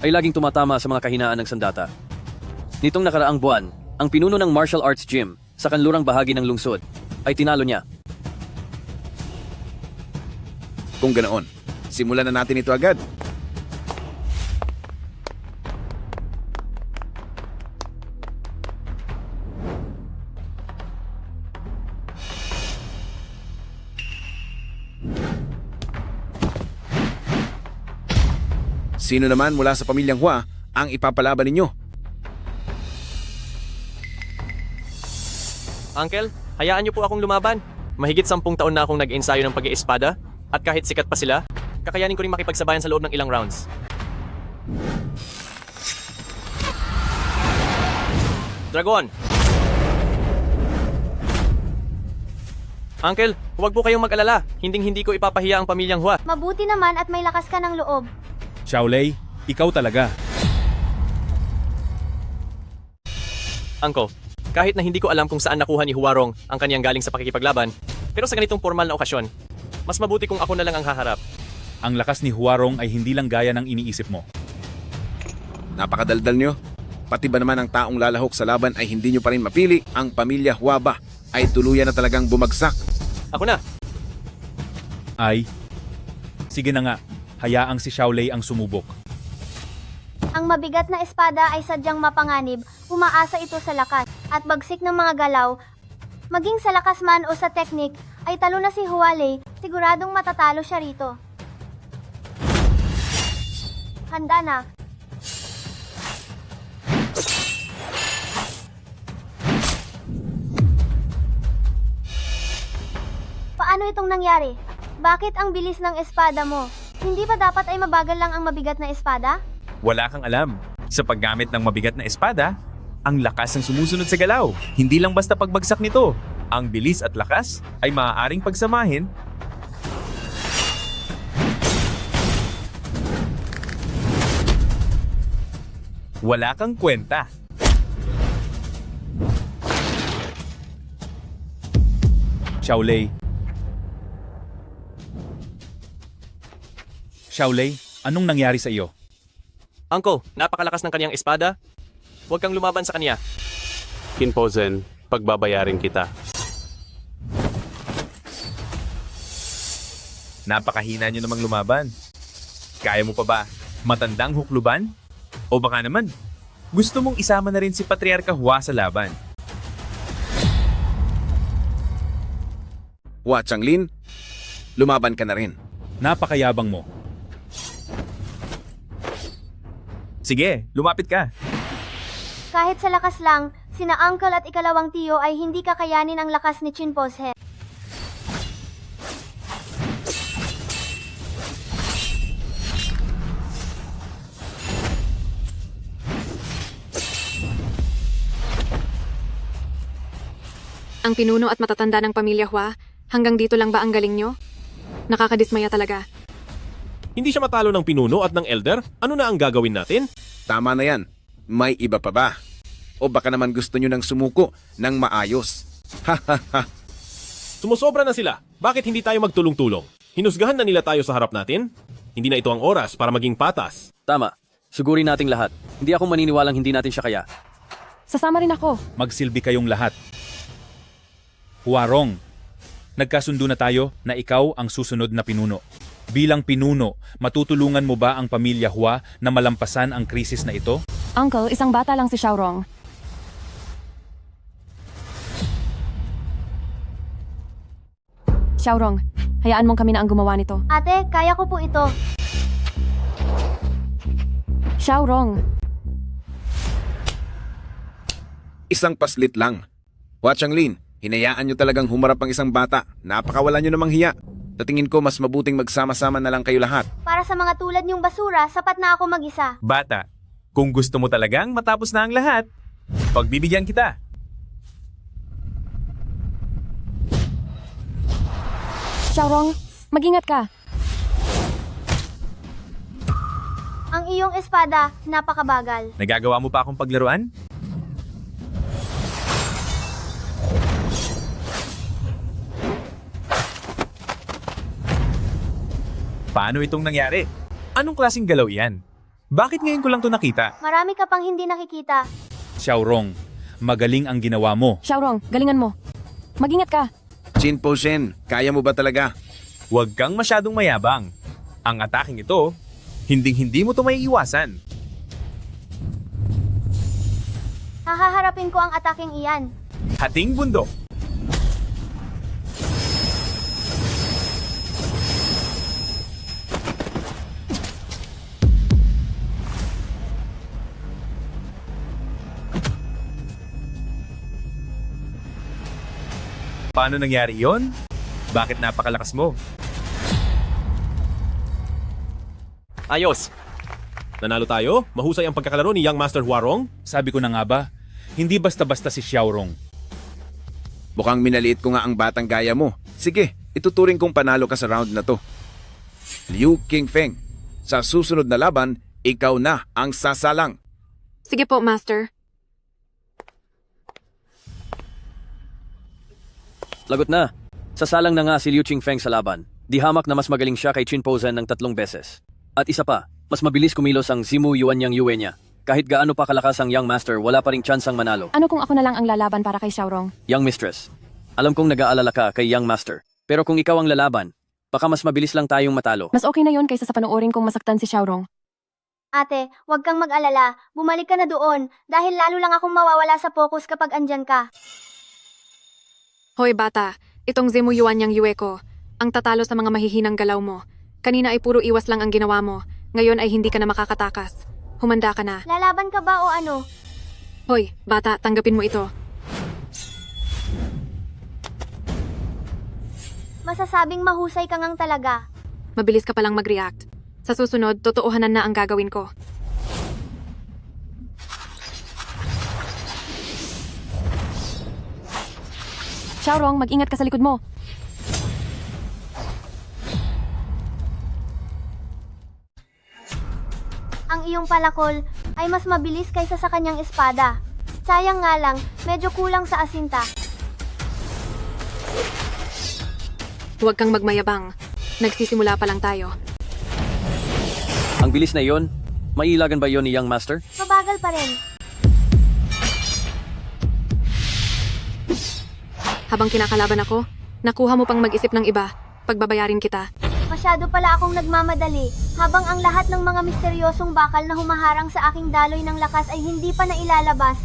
ay laging tumatama sa mga kahinaan ng sandata. Nitong nakaraang buwan, ang pinuno ng martial arts gym sa kanlurang bahagi ng lungsod ay tinalo niya. Kung ganoon, simulan na natin ito agad. Sino naman mula sa pamilyang Hua ang ipapalaban ninyo? Uncle, hayaan niyo po akong lumaban. Mahigit 10 taon na akong nag-ensayo ng pag-iespada at kahit sikat pa sila, kakayanin ko rin makipagsabayan sa loob ng ilang rounds. Dragon! Uncle, huwag po kayong mag-alala. Hinding-hindi ko ipapahiya ang pamilyang Hua. Mabuti naman at may lakas ka ng loob. Xiaolei, ikaw talaga. Uncle, kahit na hindi ko alam kung saan nakuha ni Huarong ang kaniyang galing sa pakikipaglaban, pero sa ganitong formal na okasyon, mas mabuti kung ako na lang ang haharap. Ang lakas ni Huarong ay hindi lang gaya ng iniisip mo. Napakadaldal nyo. Pati ba naman ang taong lalahok sa laban ay hindi nyo pa rin mapili? Ang pamilya Hua ba ay tuluyan na talagang bumagsak? Ako na! Ay, sige na nga, hayaang si Xiaolei ang sumubok. Ang mabigat na espada ay sadyang mapanganib, umaasa ito sa lakas at bagsik ng mga galaw. Maging sa lakas man o sa teknik, ay talo na si Hualei, siguradong matatalo siya rito. Handa na. Paano itong nangyari? Bakit ang bilis ng espada mo? Hindi ba dapat ay mabagal lang ang mabigat na espada? Wala kang alam. Sa paggamit ng mabigat na espada, ang lakas ang sumusunod sa galaw. Hindi lang basta pagbagsak nito. Ang bilis at lakas ay maaaring pagsamahin. Wala kang kwenta. Xiaolei. Xiaolei, anong nangyari sa iyo? Uncle, napakalakas ng kaniyang espada. Huwag kang lumaban sa kaniya. Qin Pozen, pagbabayarin kita. Napakahina nyo namang lumaban. Kaya mo pa ba matandang hukluban? O baka naman, gusto mong isama na rin si Patriarka Hua sa laban? Hua Changlin, lumaban ka na rin. Napakayabang mo. Sige, lumapit ka. Kahit sa lakas lang, sina Uncle at ikalawang tiyo ay hindi kakayanin ang lakas ni Qin Posen. Ang pinuno at matatanda ng pamilya Hua, hanggang dito lang ba ang galing nyo? Nakakadismaya talaga. Hindi siya matalo ng pinuno at ng elder? Ano na ang gagawin natin? Tama na yan. May iba pa ba? O baka naman gusto nyo ng sumuko ng maayos? Ha ha ha. Sumusobra na sila. Bakit hindi tayo magtulong-tulong? Hinusgahan na nila tayo sa harap natin? Hindi na ito ang oras para maging patas. Tama, sugurin nating lahat. Hindi ako maniniwalang hindi natin siya kaya. Sasama rin ako. Magsilbi kayong lahat. Huarong, nagkasundo na tayo na ikaw ang susunod na pinuno. Bilang pinuno, matutulungan mo ba ang pamilya Hua na malampasan ang krisis na ito? Uncle, isang bata lang si Xiaorong. Xiaorong, hayaan mong kami na ang gumawa nito. Ate, kaya ko po ito. Xiaorong, Isang paslit lang. Hua Changlin, hinayaan nyo talagang humarap ang isang bata. Napakawala nyo namang hiya. Sa tingin ko mas mabuting magsama-sama na lang kayo lahat. Para sa mga tulad niyong basura, sapat na ako mag-isa. Bata, kung gusto mo talagang matapos na ang lahat, pagbibigyan kita. Xiaorong, mag-ingat ka. Ang iyong espada, napakabagal. Nagagawa mo pa akong paglaruan? Paano itong nangyari? Anong klaseng galaw yan? Bakit ngayon ko lang to nakita? Marami ka pang hindi nakikita. Xiaorong, magaling ang ginawa mo. Xiaorong, galingan mo. Mag-ingat ka. Chin Po Shen, kaya mo ba talaga? Huwag kang masyadong mayabang. Ang ataking ito, hinding-hindi mo to maiiwasan. Hahaharapin ko ang ataking iyan. Hating bundok. Paano nangyari yon? Bakit napakalakas mo? Ayos! Nanalo tayo? Mahusay ang pagkakalaro ni Young Master Huarong? Sabi ko na nga ba, hindi basta-basta si Xiaorong. Mukhang minaliit ko nga ang batang gaya mo. Sige, ituturing kong panalo ka sa round na to. Liu Qingfeng, sa susunod na laban, ikaw na ang sasalang. Sige po, Master. Lagot na. Sasalang na nga si Liu Qingfeng sa laban. Di hamak na mas magaling siya kay Qin Po Zhen ng 3 beses. At isa pa, mas mabilis kumilos ang Zimu Yuanyang Yue niya. Kahit gaano pa kalakas ang Young Master, wala pa ring tsansang manalo. Ano kung ako na lang ang lalaban para kay Xiaorong? Young Mistress, alam kong nag-aalala ka kay Young Master. Pero kung ikaw ang lalaban, baka mas mabilis lang tayong matalo. Mas okay na yon kaysa sa panoorin kong masaktan si Xiaorong. Ate, huwag kang mag-alala. Bumalik ka na doon dahil lalo lang akong mawawala sa focus kapag andyan ka. Hoy bata, itong Zimu Yuanyang Yue ko. Ang tatalo sa mga mahihinang galaw mo. Kanina ay puro iwas lang ang ginawa mo. Ngayon ay hindi ka na makakatakas. Humanda ka na. Lalaban ka ba o ano? Hoy, bata, tanggapin mo ito. Masasabing mahusay ka ngang talaga. Mabilis ka palang mag-react. Sa susunod, totoohanan na ang gagawin ko. Xiaorong, mag-ingat ka sa likod mo. Ang iyong palakol ay mas mabilis kaysa sa kanyang espada. Sayang nga lang, medyo kulang sa asinta. Huwag kang magmayabang. Nagsisimula pa lang tayo. Ang bilis na iyon, mailagan ba yon ni Young Master? Mabagal pa rin. Habang kinakalaban ako, nakuha mo pang mag-isip ng iba. Pagbabayarin kita. Masyado pala akong nagmamadali, habang ang lahat ng mga misteryosong bakal na humaharang sa aking daloy ng lakas ay hindi pa nailalabas.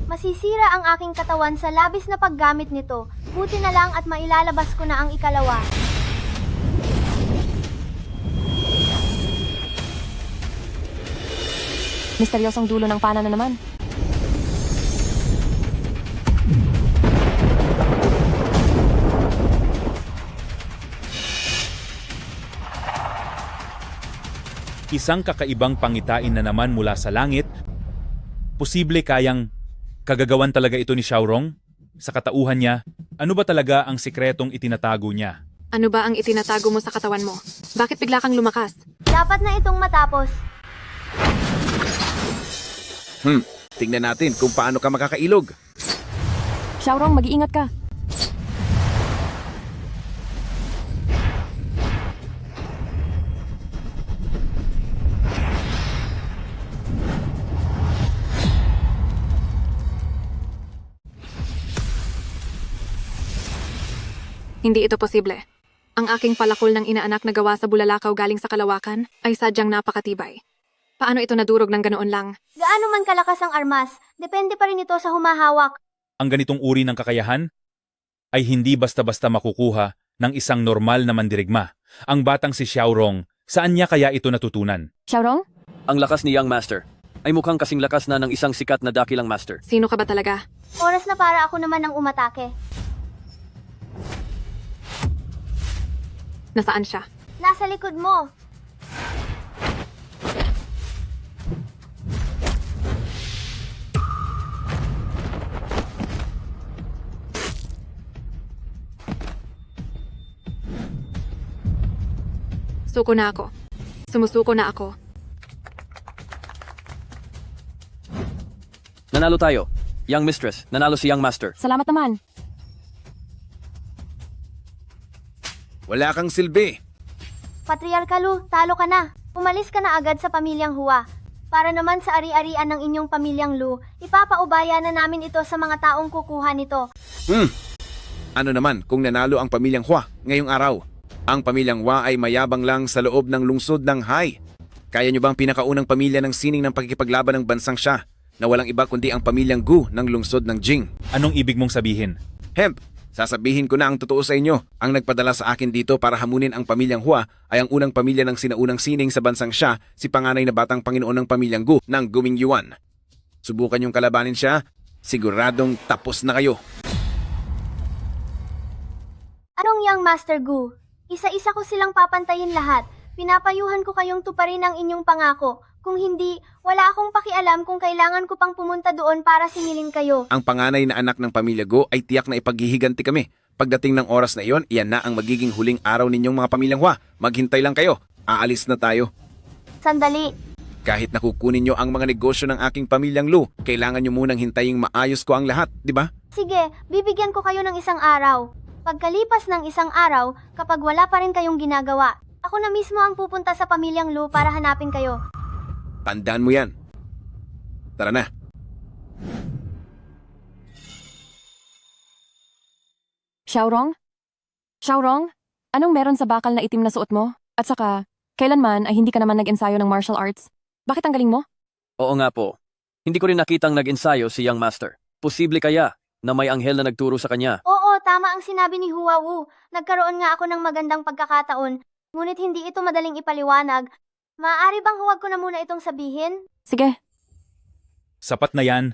Masisira ang aking katawan sa labis na paggamit nito. Buti na lang at mailalabas ko na ang ikalawa. Misteryosong dulo ng pana na naman. Isang kakaibang pangitain na naman mula sa langit. Posible kayang kagagawan talaga ito ni Xiaorong? Sa katauhan niya, ano ba talaga ang sikretong itinatago niya? Ano ba ang itinatago mo sa katawan mo? Bakit bigla kang lumakas? Dapat na itong matapos. Tingnan natin kung paano ka makakailog. Xiaorong, mag-iingat ka. Hindi ito posible. Ang aking palakol ng inaanak na gawa sa bulalakaw galing sa kalawakan ay sadyang napakatibay. Paano ito nadurog ng ganoon lang? Gaano man kalakas ang armas, depende pa rin ito sa humahawak. Ang ganitong uri ng kakayahan ay hindi basta-basta makukuha ng isang normal na mandirigma. Ang batang si Xiaorong, saan niya kaya ito natutunan? Xiaorong? Ang lakas ni Young Master ay mukhang kasing lakas na ng isang sikat na dakilang master. Sino ka ba talaga? Oras na para ako naman ang umatake. Nasaan siya? Nasa likod mo. Suko na ako. Sumusuko na ako. Nanalo tayo. Young Mistress, nanalo si Young Master. Salamat naman. Wala kang silbi. Patriarka Lu, talo ka na. Umalis ka na agad sa pamilyang Hua. Para naman sa ari-arian ng inyong pamilyang Lu, ipapaubaya na namin ito sa mga taong kukuha nito. Ano naman kung nanalo ang pamilyang Hua ngayong araw? Ang pamilyang Hua ay mayabang lang sa loob ng lungsod ng Hai. Kaya nyo bang pinakaunang pamilya ng sining ng pagkikipaglaban ng bansang siya na walang iba kundi ang pamilyang Gu ng lungsod ng Jing? Anong ibig mong sabihin? Hemp, sasabihin ko na ang totoo sa inyo. Ang nagpadala sa akin dito para hamunin ang pamilyang Hua ay ang unang pamilya ng sinaunang sining sa bansang siya, si panganay na batang Panginoon ng pamilyang Gu ng Guming Yuan. Subukan yung kalabanin siya, siguradong tapos na kayo. Anong Young Master Gu? Isa-isa ko silang papantayin lahat. Pinapayuhan ko kayong tuparin ang inyong pangako. Kung hindi, wala akong pakialam kung kailangan ko pang pumunta doon para singilin kayo. Ang panganay na anak ng pamilya Go ay tiyak na ipaghihiganti kami. Pagdating ng oras na iyon, iyan na ang magiging huling araw ninyong mga pamilyang Hua. Maghintay lang kayo. Aalis na tayo. Sandali. Kahit nakukunin nyo ang mga negosyo ng aking pamilyang Lu, kailangan nyo munang hintaying maayos ko ang lahat, di ba? Sige, bibigyan ko kayo ng isang araw. Pagkalipas ng isang araw, kapag wala pa rin kayong ginagawa, ako na mismo ang pupunta sa pamilyang Lu para hanapin kayo. Tandaan mo yan. Tara na. Xiaorong? Xiaorong? Anong meron sa bakal na itim na suot mo? At saka, kailanman ay hindi ka naman nag-ensayo ng martial arts? Bakit ang galing mo? Oo nga po. Hindi ko rin nakitang nag-ensayo si Young Master. Posible kaya na may anghel na nagturo sa kanya? Oo, tama ang sinabi ni Hua Wu. Nagkaroon nga ako ng magandang pagkakataon, ngunit hindi ito madaling ipaliwanag. Maaari bang huwag ko na muna itong sabihin? Sige, Sapat na yan.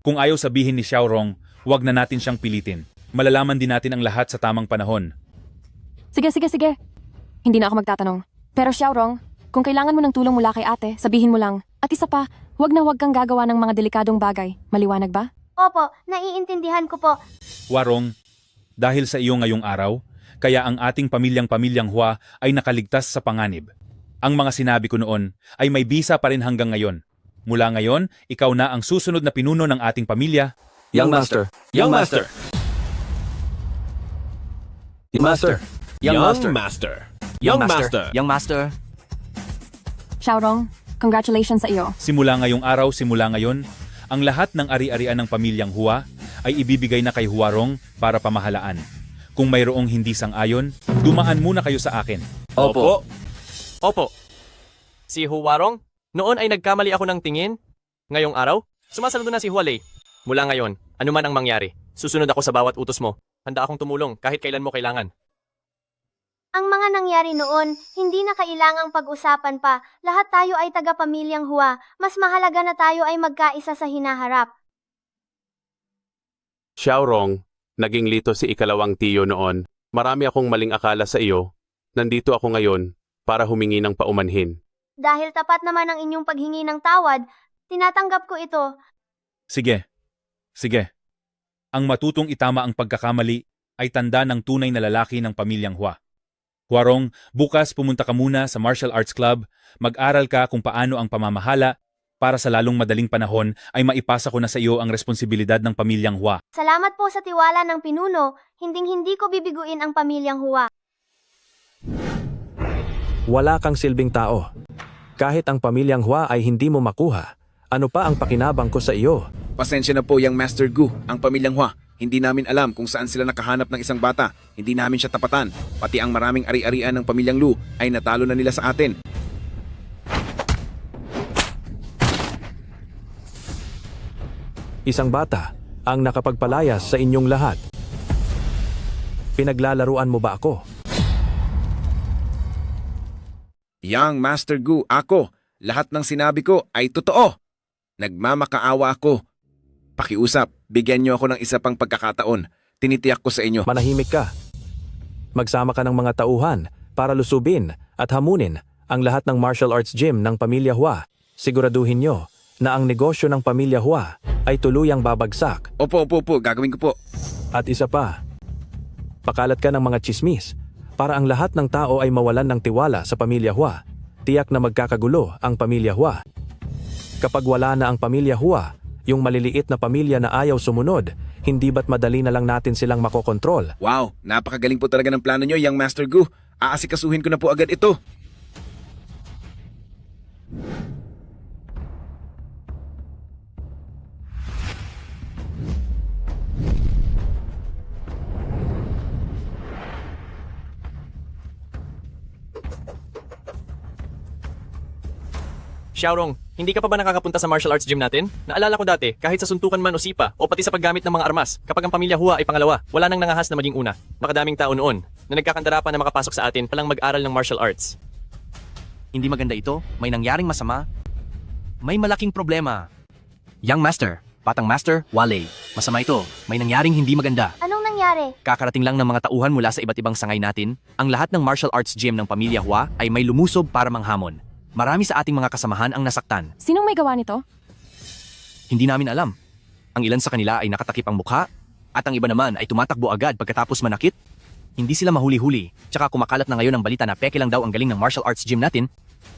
Kung ayaw sabihin ni Xiaorong, huwag na natin siyang pilitin. Malalaman din natin ang lahat sa tamang panahon. sige. Hindi na ako magtatanong. Pero Xiaorong, kung kailangan mo ng tulong mula kay ate, sabihin mo lang. At isa pa, huwag na huwag kang gagawa ng mga delikadong bagay. Maliwanag ba? Opo, naiintindihan ko po. Warong, dahil sa iyo ngayong araw, kaya ang ating pamilyang Hua ay nakaligtas sa panganib. Ang mga sinabi ko noon ay may bisa pa rin hanggang ngayon. Mula ngayon, ikaw na ang susunod na pinuno ng ating pamilya. Young Master. Young Master. Young Master. Young Master. Young Master. Young Master. Xiaorong, congratulations sa iyo. Simula ngayong araw, simula ngayon, ang lahat ng ari-arian ng pamilyang Hua ay ibibigay na kay Huarong para pamahalaan. Kung mayroong hindi sang-ayon, dumaan muna kayo sa akin. Opo. Opo. Si Huarong, noon ay nagkamali ako ng tingin. Ngayong araw, sumasaludo na si Hualei. Mula ngayon, anuman ang mangyari, susunod ako sa bawat utos mo. Handa akong tumulong kahit kailan mo kailangan. Ang mga nangyari noon, hindi na kailangang pag-usapan pa. Lahat tayo ay taga-pamilyang Hua. Mas mahalaga na tayo ay magkaisa sa hinaharap. Xiaorong, naging lito si ikalawang tiyo noon. Marami akong maling akala sa iyo. Nandito ako ngayon para humingi ng paumanhin. Dahil tapat naman ang inyong paghingi ng tawad, tinatanggap ko ito. Sige. Ang matutong itama ang pagkakamali ay tanda ng tunay na lalaki ng pamilyang Hua. Huarong, bukas pumunta ka muna sa Martial Arts Club, mag-aral ka kung paano ang pamamahala para sa lalong madaling panahon ay maipasa ko na sa iyo ang responsibilidad ng pamilyang Hua. Salamat po sa tiwala ng pinuno, hinding-hindi ko bibiguin ang pamilyang Hua. Wala kang silbing tao. Kahit ang pamilyang Hua ay hindi mo makuha, ano pa ang pakinabang ko sa iyo? Pasensya na po, Young Master Gu, ang pamilyang Hua. Hindi namin alam kung saan sila nakahanap ng isang bata. Hindi namin siya tapatan. Pati ang maraming ari-arian ng pamilyang Lu ay natalo na nila sa atin. Isang bata ang nakapagpalayas sa inyong lahat. Pinaglalaruan mo ba ako? Young Master Gu, ako. Lahat ng sinabi ko ay totoo. Nagmamakaawa ako. Pakiusap, bigyan niyo ako ng isa pang pagkakataon. Tinitiyak ko sa inyo. Manahimik ka. Magsama ka ng mga tauhan para lusubin at hamunin ang lahat ng martial arts gym ng pamilya Hua. Siguraduhin nyo na ang negosyo ng pamilya Hua ay tuluyang babagsak. Opo, gagawin ko po. At isa pa, pakalat ka ng mga chismis para ang lahat ng tao ay mawalan ng tiwala sa pamilya Hua. Tiyak na magkakagulo ang pamilya Hua. Kapag wala na ang pamilya Hua, yung maliliit na pamilya na ayaw sumunod, hindi ba't madali na lang natin silang makokontrol? Wow, napakagaling po talaga ng plano nyo, Young Master Gu. Aasikasuhin ko na po agad ito. Xiaorong, hindi ka pa ba nakakapunta sa martial arts gym natin? Naalala ko dati, kahit sa suntukan man o sipa, o pati sa paggamit ng mga armas, kapag ang pamilya Hua ay pangalawa, wala nang nangahas na maging una. Makadaming tao noon, na nagkakandara pa na makapasok sa atin palang mag-aral ng martial arts. Hindi maganda ito, may nangyaring masama. May malaking problema. Young Master, Batang Master, Wale. Masama ito, may nangyaring hindi maganda. Anong nangyari? Kakarating lang ng mga tauhan mula sa iba't ibang sangay natin, ang lahat ng martial arts gym ng pamilya Hua ay may lumusob para manghamon. Marami sa ating mga kasamahan ang nasaktan. Sinong may gawa nito? Hindi namin alam. Ang ilan sa kanila ay nakatakip ang mukha, at ang iba naman ay tumatakbo agad pagkatapos manakit. Hindi sila mahuli-huli, tsaka kumakalat na ngayon ang balita na peke lang daw ang galing ng martial arts gym natin,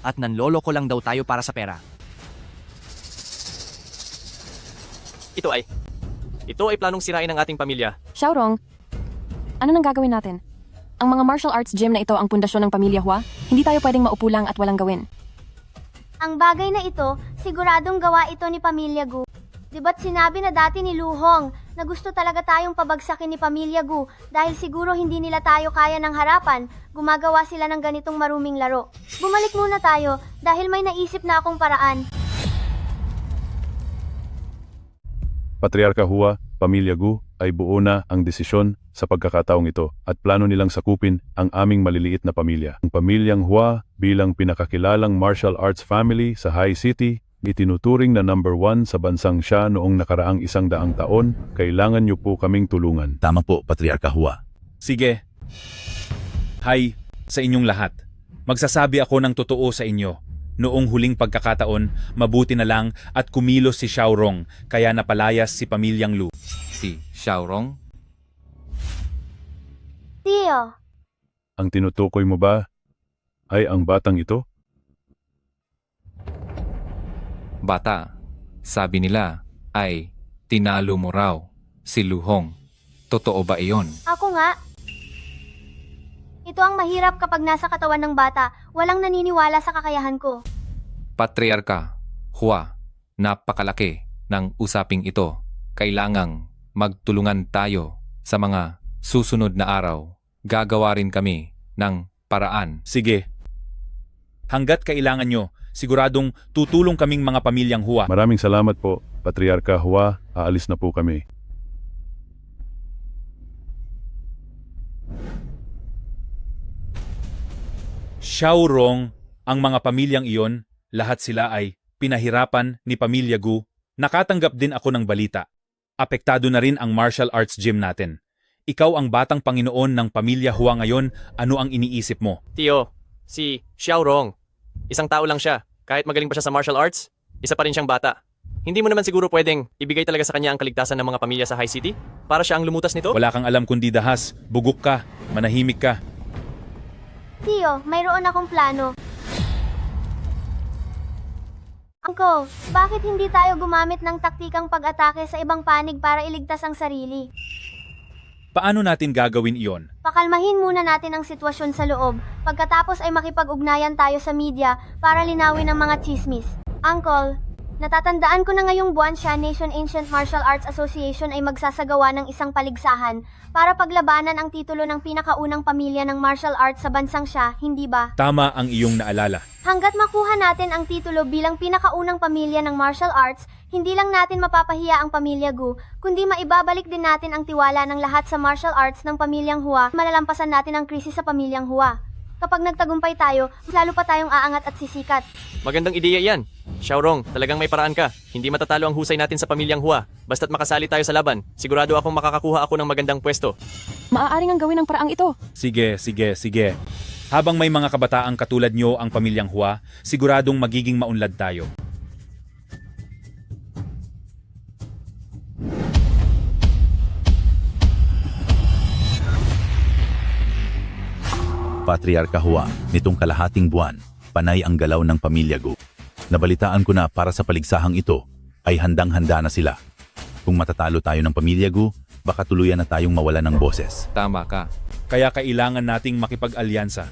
at nanloloko lang daw tayo para sa pera. Ito ay planong sirain ang ating pamilya. Xiaorong, ano nang gagawin natin? Ang mga martial arts gym na ito ang pundasyon ng pamilya Hua. Hindi tayo pwedeng maupo lang at walang gawin. Ang bagay na ito, siguradong gawa ito ni Pamilya Gu. Di ba't sinabi na dati ni Lu Hong na gusto talaga tayong pabagsakin ni Pamilya Gu dahil siguro hindi nila tayo kaya ng harapan, gumagawa sila ng ganitong maruming laro. Bumalik muna tayo dahil may naisip na akong paraan. Patriarka Hua, Pamilya Gu, ay buo na ang desisyon sa pagkakataong ito at plano nilang sakupin ang aming maliliit na pamilya. Ang pamilyang Hua bilang pinakakilalang martial arts family sa High City, itinuturing na number 1 sa bansang siya noong nakaraang 100 taon, kailangan niyo po kaming tulungan. Tama po, Patriarka Hua. Sige. Hi sa inyong lahat. Magsasabi ako ng totoo sa inyo. Noong huling pagkakataon, mabuti na lang at kumilos si Xiaorong kaya napalayas si pamilyang Lu. Si Xiaorong? Tio, Ang tinutukoy mo ba ay ang batang ito? Bata. Sabi nila ay tinalo mo raw si Lu Hong. Totoo ba iyon? ako nga. Ito ang mahirap kapag nasa katawan ng bata, walang naniniwala sa kakayahan ko. Patriarka, Hua, napakalaki ng usaping ito. Kailangang magtulungan tayo sa mga susunod na araw. Gagawa rin kami ng paraan. Sige. Hanggat kailangan nyo, siguradong tutulong kaming mga pamilyang Hua. Maraming salamat po, Patriarka Hua. Aalis na po kami. Xiaorong, ang mga pamilyang iyon, lahat sila ay pinahirapan ni Pamilya Gu. Nakatanggap din ako ng balita. Apektado na rin ang martial arts gym natin. Ikaw ang batang Panginoon ng Pamilya Hua ngayon, ano ang iniisip mo? Tio, si Xiaorong, isang tao lang siya. Kahit magaling pa siya sa martial arts, isa pa rin siyang bata. Hindi mo naman siguro pwedeng ibigay talaga sa kanya ang kaligtasan ng mga pamilya sa High City? Para siya ang lumutas nito? Wala kang alam kundi dahas, bugok ka, manahimik ka. Tio, mayroon akong plano. Uncle, bakit hindi tayo gumamit ng taktikang pag-atake sa ibang panig para iligtas ang sarili? Paano natin gagawin iyon? Pakalmahin muna natin ang sitwasyon sa loob. Pagkatapos ay makipag-ugnayan tayo sa media para linawin ang mga chismis. Uncle, natatandaan ko na ngayong buwan siya Nation Ancient Martial Arts Association ay magsasagawa ng isang paligsahan para paglabanan ang titulo ng pinakaunang pamilya ng martial arts sa bansang siya, hindi ba? Tama ang iyong naalala. Hanggat makuha natin ang titulo bilang pinakaunang pamilya ng martial arts, hindi lang natin mapapahiya ang pamilya Gu, kundi maibabalik din natin ang tiwala ng lahat sa martial arts ng pamilyang Hua. Malalampasan natin ang krisis sa pamilyang Hua. Kapag nagtagumpay tayo, mas lalo pa tayong aangat at sisikat. Magandang ideya yan. Xiaorong, talagang may paraan ka. Hindi matatalo ang husay natin sa pamilyang Hua. Basta't makasali tayo sa laban, sigurado akong makakakuha ako ng magandang pwesto. Maaaring ang gawin ang paraang ito. Sige. Habang may mga kabataang katulad nyo ang pamilyang Hua, siguradong magiging maunlad tayo. Patriarka Hua, nitong kalahating buwan, panay ang galaw ng pamilya Gu. Nabalitaan ko na para sa paligsahang ito, ay handang-handa na sila. Kung matatalo tayo ng pamilya Gu, baka tuluyan na tayong mawala ng boses. Tama ka. Kaya kailangan nating makipag-alyansa.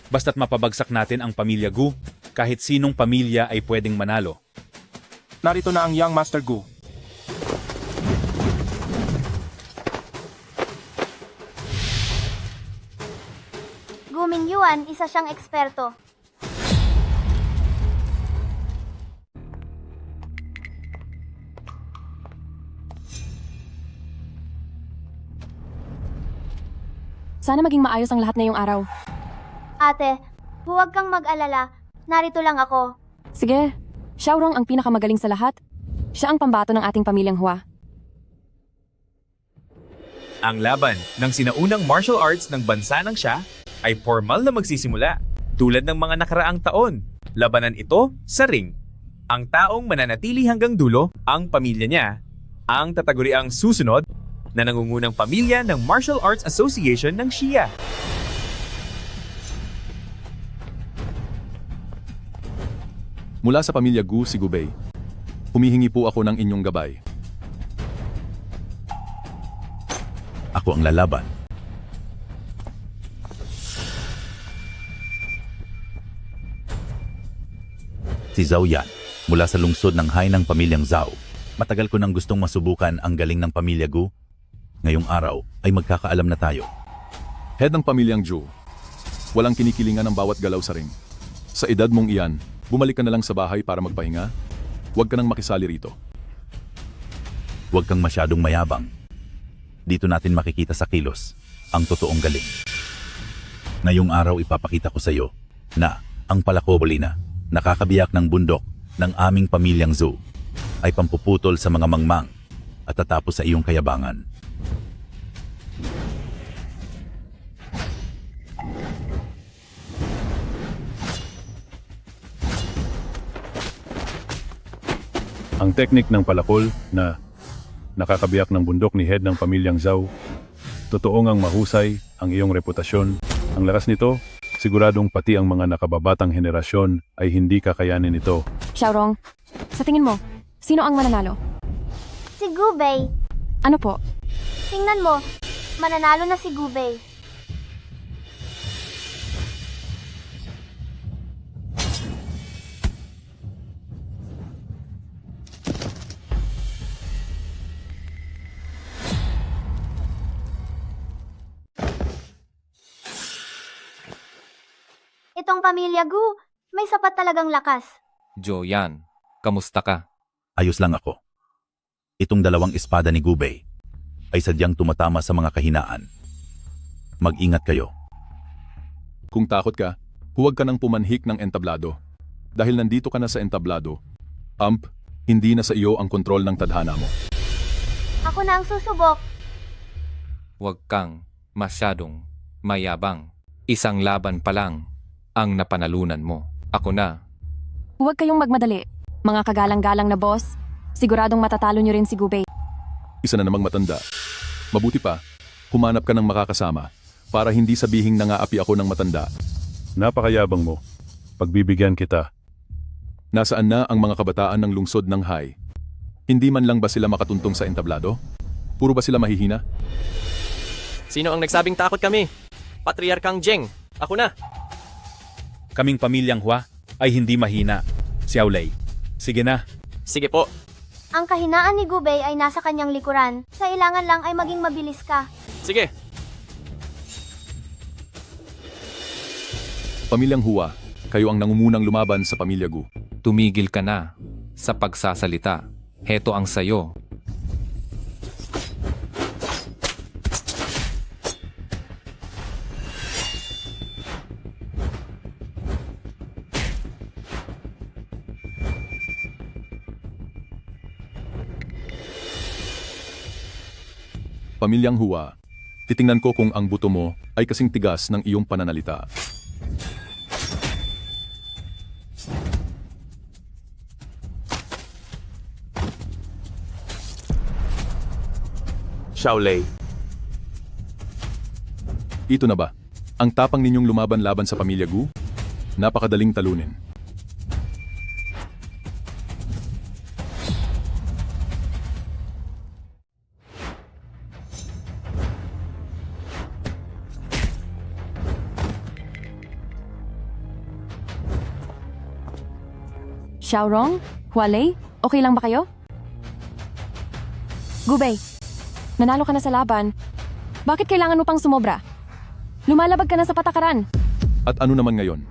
Basta't mapabagsak natin ang pamilya Gu, kahit sinong pamilya ay pwedeng manalo. Narito na ang Young Master Gu. Gu Mingyuan, isa siyang eksperto. Sana maging maayos ang lahat ngayong araw. Ate, huwag kang mag-alala. Narito lang ako. Sige, Xiaorong ang pinakamagaling sa lahat. Siya ang pambato ng ating pamilyang Hua. Ang laban ng sinaunang martial arts ng bansa ng Xia ay formal na magsisimula. Tulad ng mga nakaraang taon, labanan ito sa ring. Ang taong mananatili hanggang dulo, ang pamilya niya, ang tataguriang susunod na nangungunang pamilya ng Martial Arts Association ng Xia. Mula sa pamilya Gu si Gubei, humihingi po ako ng inyong gabay. Ako ang lalaban. Si Zhao Yan, mula sa lungsod ng Hai ng pamilyang Zhao. Matagal ko nang gustong masubukan ang galing ng pamilya Gu. Ngayong araw ay magkakaalam na tayo. Head ng pamilyang Zhou, walang kinikilingan ang bawat galaw sa ring. Sa edad mong iyan, bumalik ka na lang sa bahay para magpahinga. Huwag ka nang makisali rito. Huwag kang masyadong mayabang. Dito natin makikita sa kilos ang totoong galing. Ngayong araw ipapakita ko sa iyo na ang Palakobolina, nakakabiyak ng bundok ng aming pamilyang Zhou, ay pampuputol sa mga mangmang at tatapos sa iyong kayabangan. Ang teknik ng palakol na nakakabiyak ng bundok ni head ng pamilyang Zhao, totoo ngang mahusay ang iyong reputasyon. Ang lakas nito, siguradong pati ang mga nakababatang henerasyon ay hindi kakayanin ito. Xiaorong, sa tingin mo, sino ang mananalo? Si Gubei. Ano po? Tingnan mo, mananalo na si Gubei. Itong pamilya Gu, may sapat talagang lakas. Joyan, kamusta ka? Ayos lang ako. Itong dalawang espada ni Gubei ay sadyang tumatama sa mga kahinaan. Mag-ingat kayo. Kung takot ka, huwag ka nang pumanhik ng entablado. Dahil nandito ka na sa entablado, hindi na sa iyo ang kontrol ng tadhana mo. Ako na ang susubok. Huwag kang masyadong mayabang. Isang laban pa lang ang napanalunan mo. Ako na. Huwag kayong magmadali. Mga kagalang-galang na boss, siguradong matatalo nyo rin si Gubei. Isa na namang matanda. Mabuti pa, humanap ka ng makakasama para hindi sabihing nangaapi ako ng matanda. Napakayabang mo. Pagbibigyan kita. Nasaan na ang mga kabataan ng lungsod ng Hai? Hindi man lang ba sila makatuntong sa entablado? Puro ba sila mahihina? Sino ang nagsabing takot kami? Patriarkang Zheng. Ako na. Kaming pamilyang Hua ay hindi mahina. Xiao Lei, sige na. Sige po. Ang kahinaan ni Gubei ay nasa kanyang likuran. Kailangan lang ay maging mabilis ka. Sige. Pamilyang Hua, kayo ang nangumunang lumaban sa pamilya Gu. Tumigil ka na sa pagsasalita. Heto ang sayo. Pamilyang Hua, titingnan ko kung ang buto mo ay kasing tigas ng iyong pananalita. Xiaolei. Ito na ba? Ang tapang ninyong lumaban-laban sa pamilya Gu? Napakadaling talunin. Xiaorong? Hualei? Okay lang ba kayo? Gubei, nanalo ka na sa laban. Bakit kailangan mo pang sumobra? Lumalabag ka na sa patakaran. At ano naman ngayon?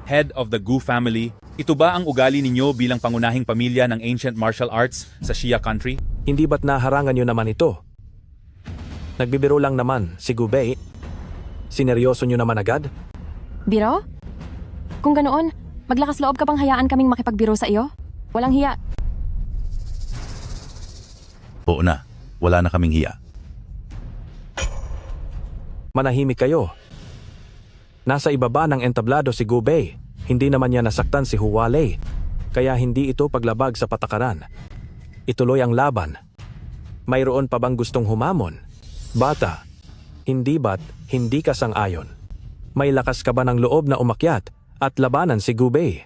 Head of the Gu family, ito ba ang ugali ninyo bilang pangunahing pamilya ng ancient martial arts sa Xia country? Hindi ba't naharangan nyo naman ito? Nagbibiro lang naman si Gubei. Sineryoso nyo naman agad? Biro? Kung ganoon, maglakas loob ka bang hayaan kaming makipagbiro sa iyo? Walang hiya. Oo na, wala na kaming hiya. Manahimik kayo. Nasa ibaba ng entablado si Gubei. Hindi naman niya nasaktan si Hualei. Kaya hindi ito paglabag sa patakaran. Ituloy ang laban. Mayroon pa bang gustong humamon? Bata, hindi ba't hindi ka sang-ayon? May lakas ka ba ng loob na umakyat at labanan si Gubei?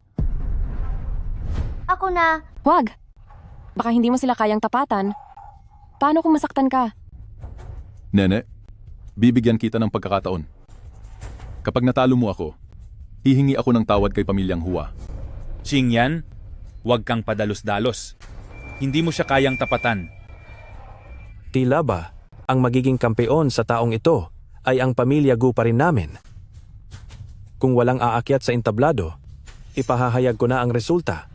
Ako na. Huwag! Baka hindi mo sila kayang tapatan. Paano kung masaktan ka? Nene, bibigyan kita ng pagkakataon. Kapag natalo mo ako, hihingi ako ng tawad kay pamilyang Hua. Xingyan, huwag kang padalos-dalos. Hindi mo siya kayang tapatan. Tila ba ang magiging kampeon sa taong ito ay ang pamilya Gu pa rin namin? Kung walang aakyat sa entablado, ipahahayag ko na ang resulta.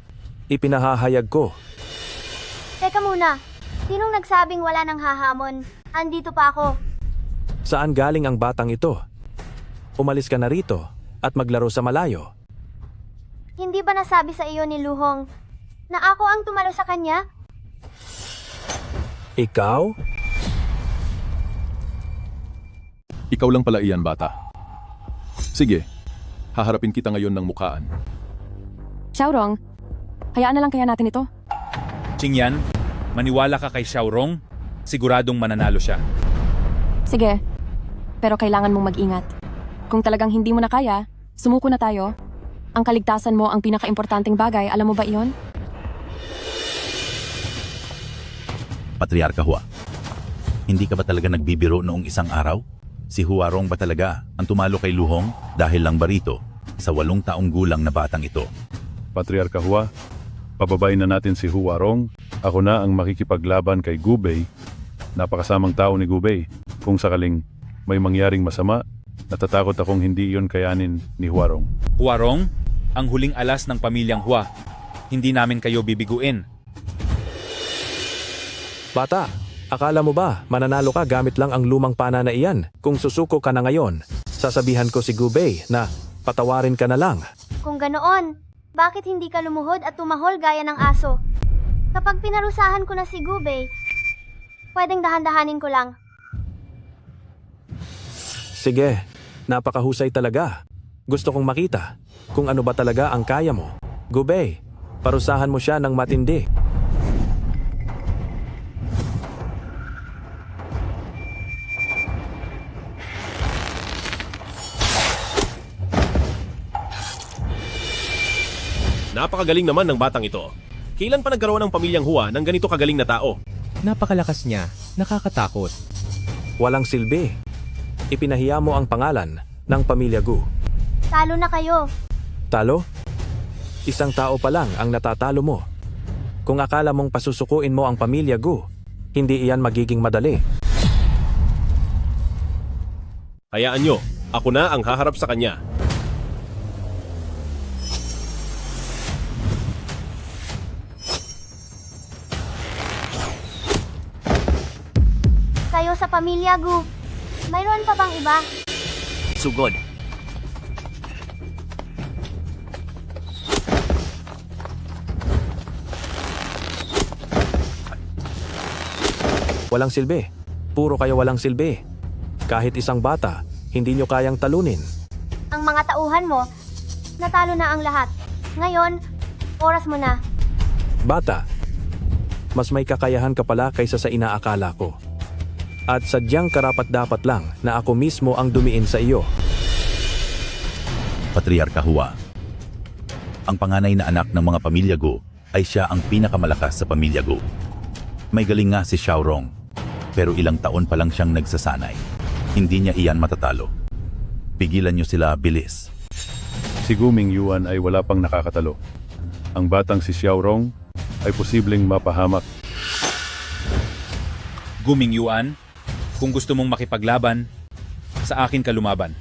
Ipinahahayag ko. Teka muna. Sinong nagsabing wala nang hahamon? Andito pa ako. Saan galing ang batang ito? Umalis ka na rito at maglaro sa malayo. Hindi ba nasabi sa iyo ni Luhong na ako ang tumalo sa kanya? Ikaw? Ikaw lang pala iyan, bata. Sige, haharapin kita ngayon ng mukaan. Xiaorong, hayaan na lang kaya natin ito? Xingyan, maniwala ka kay Xiaorong, siguradong mananalo siya. Sige, pero kailangan mong mag-ingat. Kung talagang hindi mo na kaya, sumuko na tayo. Ang kaligtasan mo ang pinakaimportanteng bagay, alam mo ba iyon? Patriarka Hua, hindi ka ba talaga nagbibiro noong isang araw? Si Huarong ba talaga ang tumalo kay Luhong dahil lang barito sa 8 taong gulang na batang ito? Patriarka Hua, pababain na natin si Huarong. Ako na ang makikipaglaban kay Gubei. Napakasamang tao ni Gubei. Kung sakaling may mangyaring masama, natatakot akong hindi iyon kayanin ni Huarong. Huarong, ang huling alas ng pamilyang Hua. Hindi namin kayo bibiguin. Bata, akala mo ba mananalo ka gamit lang ang lumang pana na iyan? Kung susuko ka na ngayon, sasabihan ko si Gubei na patawarin ka na lang. Kung ganoon, bakit hindi ka lumuhod at tumahol gaya ng aso? Kapag pinarusahan ko na si Gubei, pwedeng dahan-dahanin ko lang. Sige, napakahusay talaga. Gusto kong makita kung ano ba talaga ang kaya mo. Gubei, parusahan mo siya ng matindi. Napakagaling naman ng batang ito. Kailan pa nagkaroon ng pamilyang Hua ng ganito kagaling na tao? Napakalakas niya, nakakatakot. Walang silbi. Ipinahiya mo ang pangalan ng pamilya Gu. Talo na kayo. Talo? Isang tao pa lang ang natatalo mo. Kung akala mong pasusukuin mo ang pamilya Gu, hindi iyan magiging madali. Hayaan nyo, ako na ang haharap sa kanya. Kayo sa pamilya Gu, mayroon pa bang iba? Sugod. Walang silbi. Puro kayo walang silbi. Kahit isang bata, hindi nyo kayang talunin. Ang mga tauhan mo, natalo na ang lahat. Ngayon, oras mo na. Bata, mas may kakayahan ka pala kaysa sa inaakala ko. At sadyang karapat-dapat lang na ako mismo ang dumiin sa iyo. Patriarka Hua. Ang panganay na anak ng mga pamilya Gu ay siya ang pinakamalakas sa pamilya Gu. May galing nga si Xiaorong, pero ilang taon pa lang siyang nagsasanay. Hindi niya iyan matatalo. Pigilan niyo sila, bilis. Si Gu Mingyuan ay wala pang nakakatalo. Ang batang si Xiaorong ay posibleng mapahamak. Gu Mingyuan, kung gusto mong makipaglaban, sa akin ka lumaban.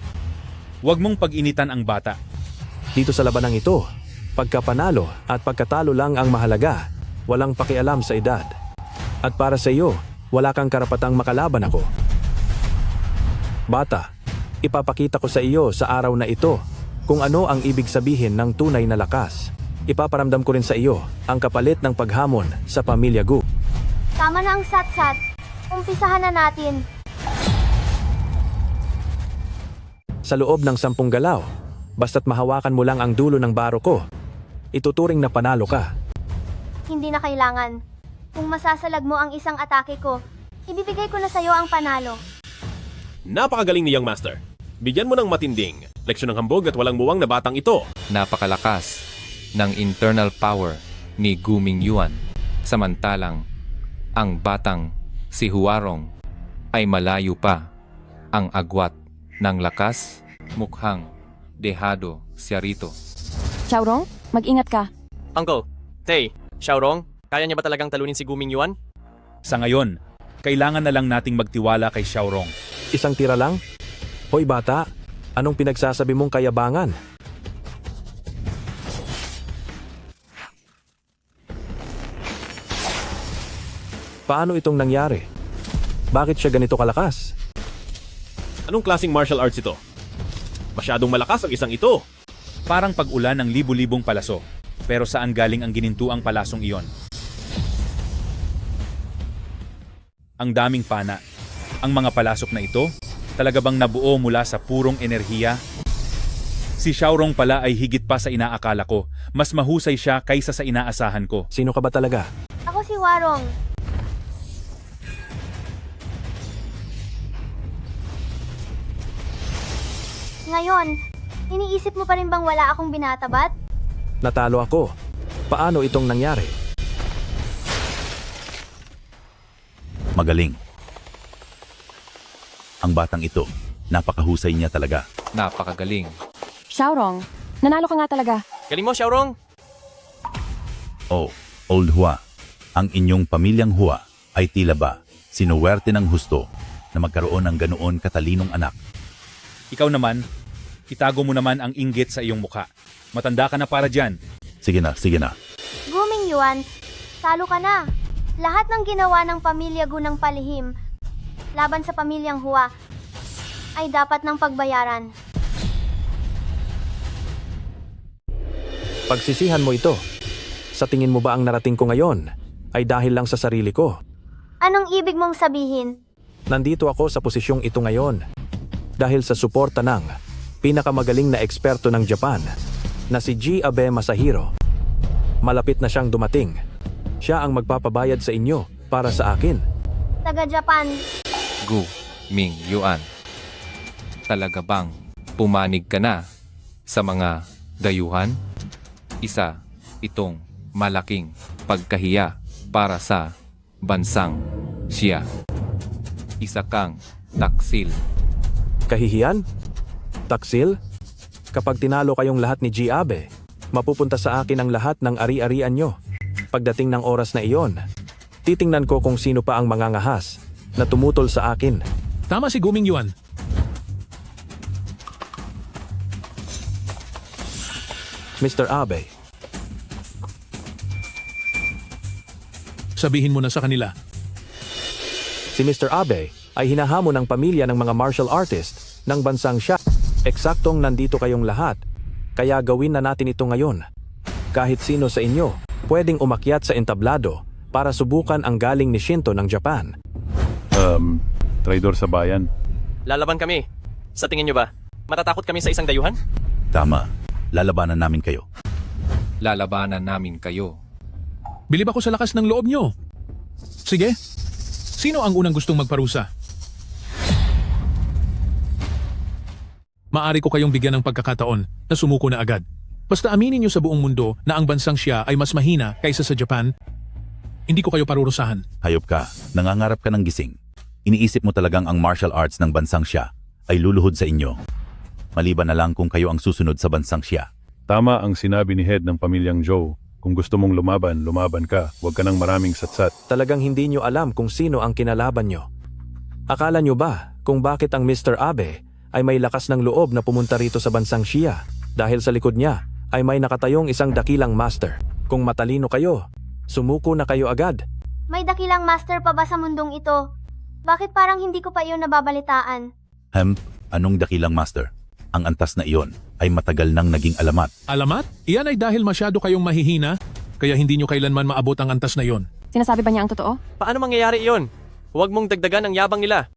Huwag mong pag-initan ang bata. Dito sa labanang ito, pagkapanalo at pagkatalo lang ang mahalaga. Walang pakialam sa edad. At para sa iyo, wala kang karapatang makalaban ako. Bata, ipapakita ko sa iyo sa araw na ito kung ano ang ibig sabihin ng tunay na lakas. Ipaparamdam ko rin sa iyo ang kapalit ng paghamon sa pamilya Gu. Tama na ang sat-sat. Umpisahan na natin. Sa loob ng 10 galaw, basta't mahawakan mo lang ang dulo ng baro ko, ituturing na panalo ka. Hindi na kailangan. Kung masasalag mo ang isang atake ko, ibibigay ko na sa'yo ang panalo. Napakagaling ni Young Master. Bigyan mo ng matinding leksyon ng hambog at walang buwang na batang ito. Napakalakas ng internal power ni Gu Mingyuan. Samantalang, ang batang si Huarong ay malayo pa. Ang agwat ng lakas, mukhang dehado siya rito. Xiaorong, mag-ingat ka. Uncle, Tay, Xiaorong, kaya niya ba talagang talunin si Gu Mingyuan? Sa ngayon, kailangan na lang nating magtiwala kay Xiaorong. Isang tira lang? Hoy bata, anong pinagsasabi mong kayabangan? Paano itong nangyari? Bakit siya ganito kalakas? Anong klaseng martial arts ito? Masyadong malakas ang isang ito. Parang pag-ulan ng libu-libong palaso. Pero saan galing ang ginintuang palasong iyon? Ang daming pana. Ang mga palasok na ito, talaga bang nabuo mula sa purong enerhiya? Si Xiaorong pala ay higit pa sa inaakala ko. Mas mahusay siya kaysa sa inaasahan ko. Sino ka ba talaga? Ako si Warong. Ngayon, iniisip mo pa rin bang wala akong binatabat? Natalo ako. Paano itong nangyari? Magaling. Ang batang ito, napakahusay niya talaga. Napakagaling. Xiaorong, nanalo ka nga talaga. Galing mo, Xiaorong! Oh, Old Hua, ang inyong pamilyang Hua ay tila ba sinuwerte ng husto na magkaroon ng ganoon katalinong anak. Ikaw naman, itago mo naman ang inggit sa iyong mukha. Matanda ka na para dyan. Sige na, sige na. Gu Mingyuan, talo ka na. Lahat ng ginawa ng pamilya Gu ng palihim laban sa pamilyang Hua ay dapat ng pagbayaran. Pagsisihan mo ito. Sa tingin mo ba ang narating ko ngayon ay dahil lang sa sarili ko? Anong ibig mong sabihin? Nandito ako sa posisyong ito ngayon dahil sa suporta ng pinakamagaling na eksperto ng Japan na si G. Abe Masahiro. Malapit na siyang dumating. Siya ang magpapabayad sa inyo para sa akin. Taga-Japan. Gu Mingyuan. Talaga bang pumanig ka na sa mga dayuhan? Isa itong malaking pagkahiya para sa bansang siya. Isa kang taksil. Kahihiyan? Taksil? Kapag tinalo kayong lahat ni G. Abe, mapupunta sa akin ang lahat ng ari-arian nyo. Pagdating ng oras na iyon, titingnan ko kung sino pa ang mangangahas na tumutol sa akin. Tama si Gu Mingyuan. Mr. Abe, Sabihin mo na sa kanila. si Mr. Abe ay hinahamon ng pamilya ng mga martial artist ng bansang siya. Eksaktong nandito kayong lahat, kaya gawin na natin ito ngayon. Kahit sino sa inyo, pwedeng umakyat sa entablado para subukan ang galing ni Shinto ng Japan. Traidor sa bayan. Lalaban kami. Sa tingin nyo ba, matatakot kami sa isang dayuhan? Tama, lalabanan namin kayo. Lalabanan namin kayo. Bilib ako sa lakas ng loob nyo. Sige, sino ang unang gustong magparusa? Maari ko kayong bigyan ng pagkakataon na sumuko na agad. Basta aminin niyo sa buong mundo na ang bansang siya ay mas mahina kaysa sa Japan. Hindi ko kayo parurusahan. Hayop ka, nangangarap ka ng gising. Iniisip mo talagang ang martial arts ng bansang siya ay luluhod sa inyo. Maliban na lang kung kayo ang susunod sa bansang siya. Tama ang sinabi ni head ng pamilyang Joe. Kung gusto mong lumaban, lumaban ka. Huwag ka ng maraming satsat. Talagang hindi nyo alam kung sino ang kinalaban nyo. Akala nyo ba kung bakit ang Mr. Abe ay may lakas ng loob na pumunta rito sa bansang Shia dahil sa likod niya ay may nakatayong isang dakilang master? Kung matalino kayo, sumuko na kayo agad. May dakilang master pa ba sa mundong ito? Bakit parang hindi ko pa iyon nababalitaan? Anong dakilang master? Ang antas na iyon ay matagal nang naging alamat. Alamat? Iyan ay dahil masyado kayong mahihina, kaya hindi nyo kailanman maabot ang antas na iyon. Sinasabi ba niya ang totoo? Paano mangyayari iyon? Huwag mong dagdagan ang yabang nila.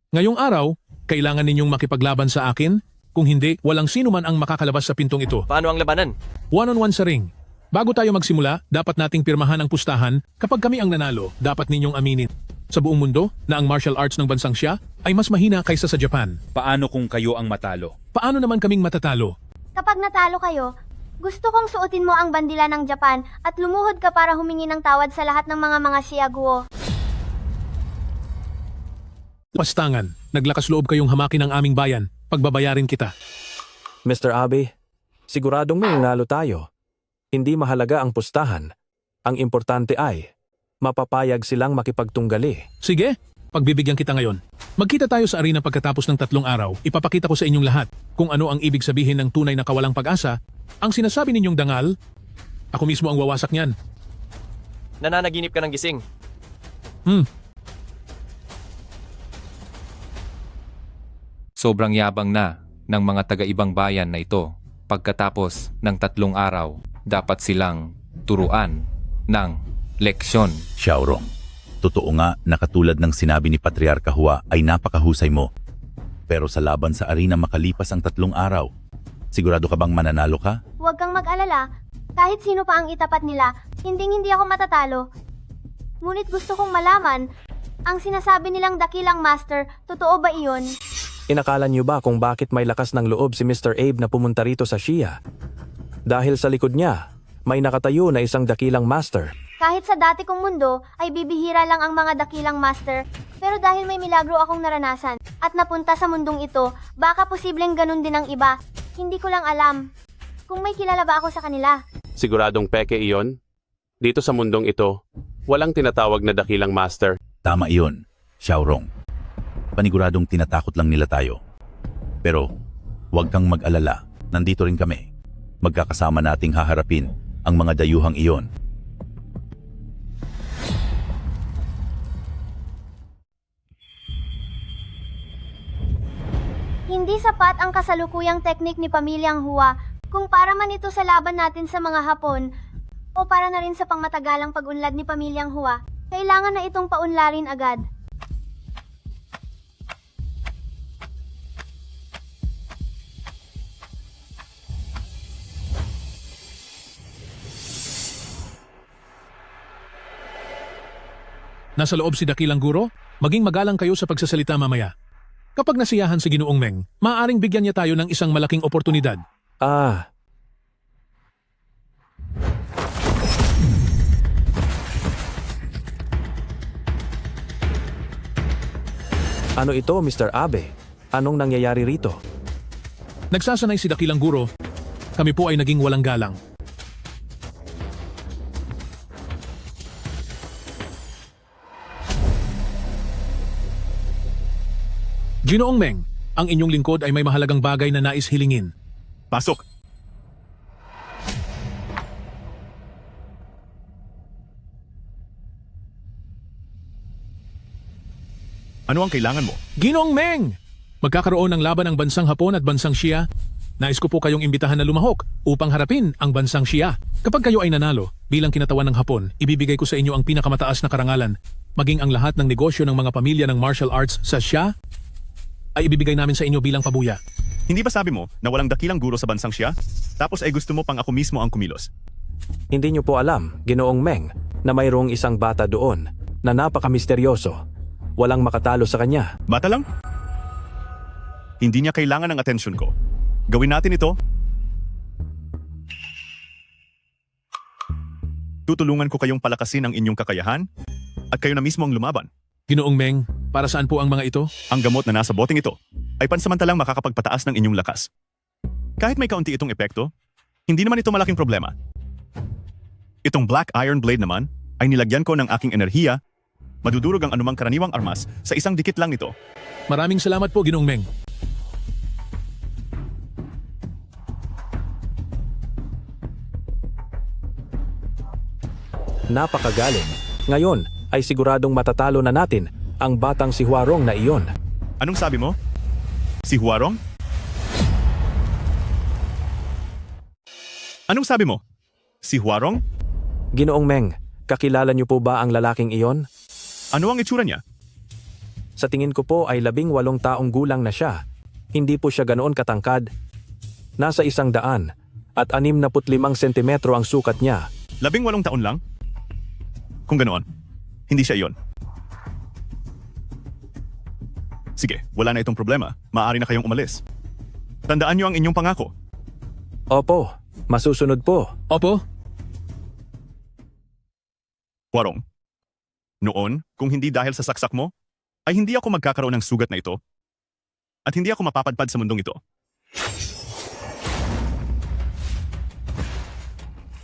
Ngayong araw, kailangan ninyong makipaglaban sa akin. Kung hindi, walang sino man ang makakalabas sa pintong ito. Paano ang labanan? One-on-one sa ring. Bago tayo magsimula, dapat nating pirmahan ang pustahan. Kapag kami ang nanalo, dapat ninyong aminin sa buong mundo na ang martial arts ng bansang siya ay mas mahina kaysa sa Japan. Paano kung kayo ang matalo? Paano naman kaming matatalo? Kapag natalo kayo, gusto kong suotin mo ang bandila ng Japan at lumuhod ka para humingi ng tawad sa lahat ng mga Shiaguo. Pastangan, naglakas loob kayong hamakin ang aming bayan. Pagbabayarin kita. Mr. Abe, siguradong may nalo tayo. Hindi mahalaga ang pustahan. Ang importante ay mapapayag silang makipagtunggali. Sige, pagbibigyan kita ngayon. Magkita tayo sa arena pagkatapos ng 3 araw. Ipapakita ko sa inyong lahat kung ano ang ibig sabihin ng tunay na kawalang pag-asa. Ang sinasabi ninyong dangal, ako mismo ang wawasak niyan. Nananaginip ka ng gising. Sobrang yabang na ng mga taga-ibang bayan na ito. Pagkatapos ng 3 araw, dapat silang turuan ng leksyon. Xiaorong, totoo nga na katulad ng sinabi ni Patriarka Hua ay napakahusay mo. Pero sa laban sa arena makalipas ang 3 araw, sigurado ka bang mananalo ka? Huwag kang mag-alala. Kahit sino pa ang itapat nila, hindi ako matatalo. Ngunit gusto kong malaman, ang sinasabi nilang dakilang master, totoo ba iyon? Inakala niyo ba kung bakit may lakas ng loob si Mr. Abe na pumunta rito sa Shia? Dahil sa likod niya, may nakatayo na isang dakilang master. Kahit sa dati kong mundo, ay bibihira lang ang mga dakilang master. Pero dahil may milagro akong naranasan at napunta sa mundong ito, baka posibleng ganun din ang iba. Hindi ko lang alam kung may kilala ba ako sa kanila. Siguradong peke iyon? Dito sa mundong ito, walang tinatawag na dakilang master. Tama iyon, Xiaorong. Paniguradong tinatakot lang nila tayo. Pero huwag kang mag-alala, nandito rin kami. Magkakasama nating haharapin ang mga dayuhang iyon. Hindi sapat ang kasalukuyang teknik ni Pamilyang Hua kung para man ito sa laban natin sa mga Hapon o para na rin sa pangmatagalang pag-unlad ni Pamilyang Hua. Kailangan na itong paunlarin agad. Nasa loob si dakilang guro, maging magalang kayo sa pagsasalita mamaya. Kapag nasiyahan si Ginoong Meng, maaaring bigyan niya tayo ng isang malaking oportunidad. Ano ito, Mr. Abe? Anong nangyayari rito? Nagsasanay si dakilang guro, kami po ay naging walang galang. Ginoong Meng, ang inyong lingkod ay may mahalagang bagay na nais hilingin. Pasok! Ano ang kailangan mo? Ginoong Meng! Magkakaroon ng laban ang bansang Hapon at bansang Shia. Nais ko po kayong imbitahan na lumahok upang harapin ang bansang Shia. Kapag kayo ay nanalo, bilang kinatawan ng Hapon, ibibigay ko sa inyo ang pinakamataas na karangalan, maging ang lahat ng negosyo ng mga pamilya ng martial arts sa Shia ay ibibigay namin sa inyo bilang pabuya. Hindi ba sabi mo na walang dakilang guro sa bansang siya? Tapos ay gusto mo pang ako mismo ang kumilos? Hindi niyo po alam, Ginoong Meng, na mayroong isang bata doon na napaka-misteryoso. Walang makatalo sa kanya. Bata lang? Hindi niya kailangan ng atensyon ko. Gawin natin ito. Tutulungan ko kayong palakasin ang inyong kakayahan at kayo na mismo ang lumaban. Ginoong Meng, para saan po ang mga ito? Ang gamot na nasa boteng ito ay pansamantalang makakapagpataas ng inyong lakas. Kahit may kaunti itong epekto, hindi naman ito malaking problema. Itong Black Iron Blade naman ay nilagyan ko ng aking enerhiya. Madudurog ang anumang karaniwang armas sa isang dikit lang nito. Maraming salamat po, Ginoong Meng. Napakagaling. Ngayon ay siguradong matatalo na natin ang batang si Huarong na iyon. Anong sabi mo? Si Huarong? Anong sabi mo? Si Huarong? Ginoong Meng, kakilala niyo po ba ang lalaking iyon? Ano ang itsura niya? Sa tingin ko po ay 18 taong gulang na siya. Hindi po siya ganoon katangkad. Nasa 100 at 65 sentimetro ang sukat niya. 18 taon lang? Kung ganoon, hindi siya iyon. Sige, wala na itong problema. Maaari na kayong umalis. Tandaan niyo ang inyong pangako. Opo, masusunod po. Opo. Huarong, noon, kung hindi dahil sa saksak mo, ay hindi ako magkakaroon ng sugat na ito. At hindi ako mapapadpad sa mundong ito.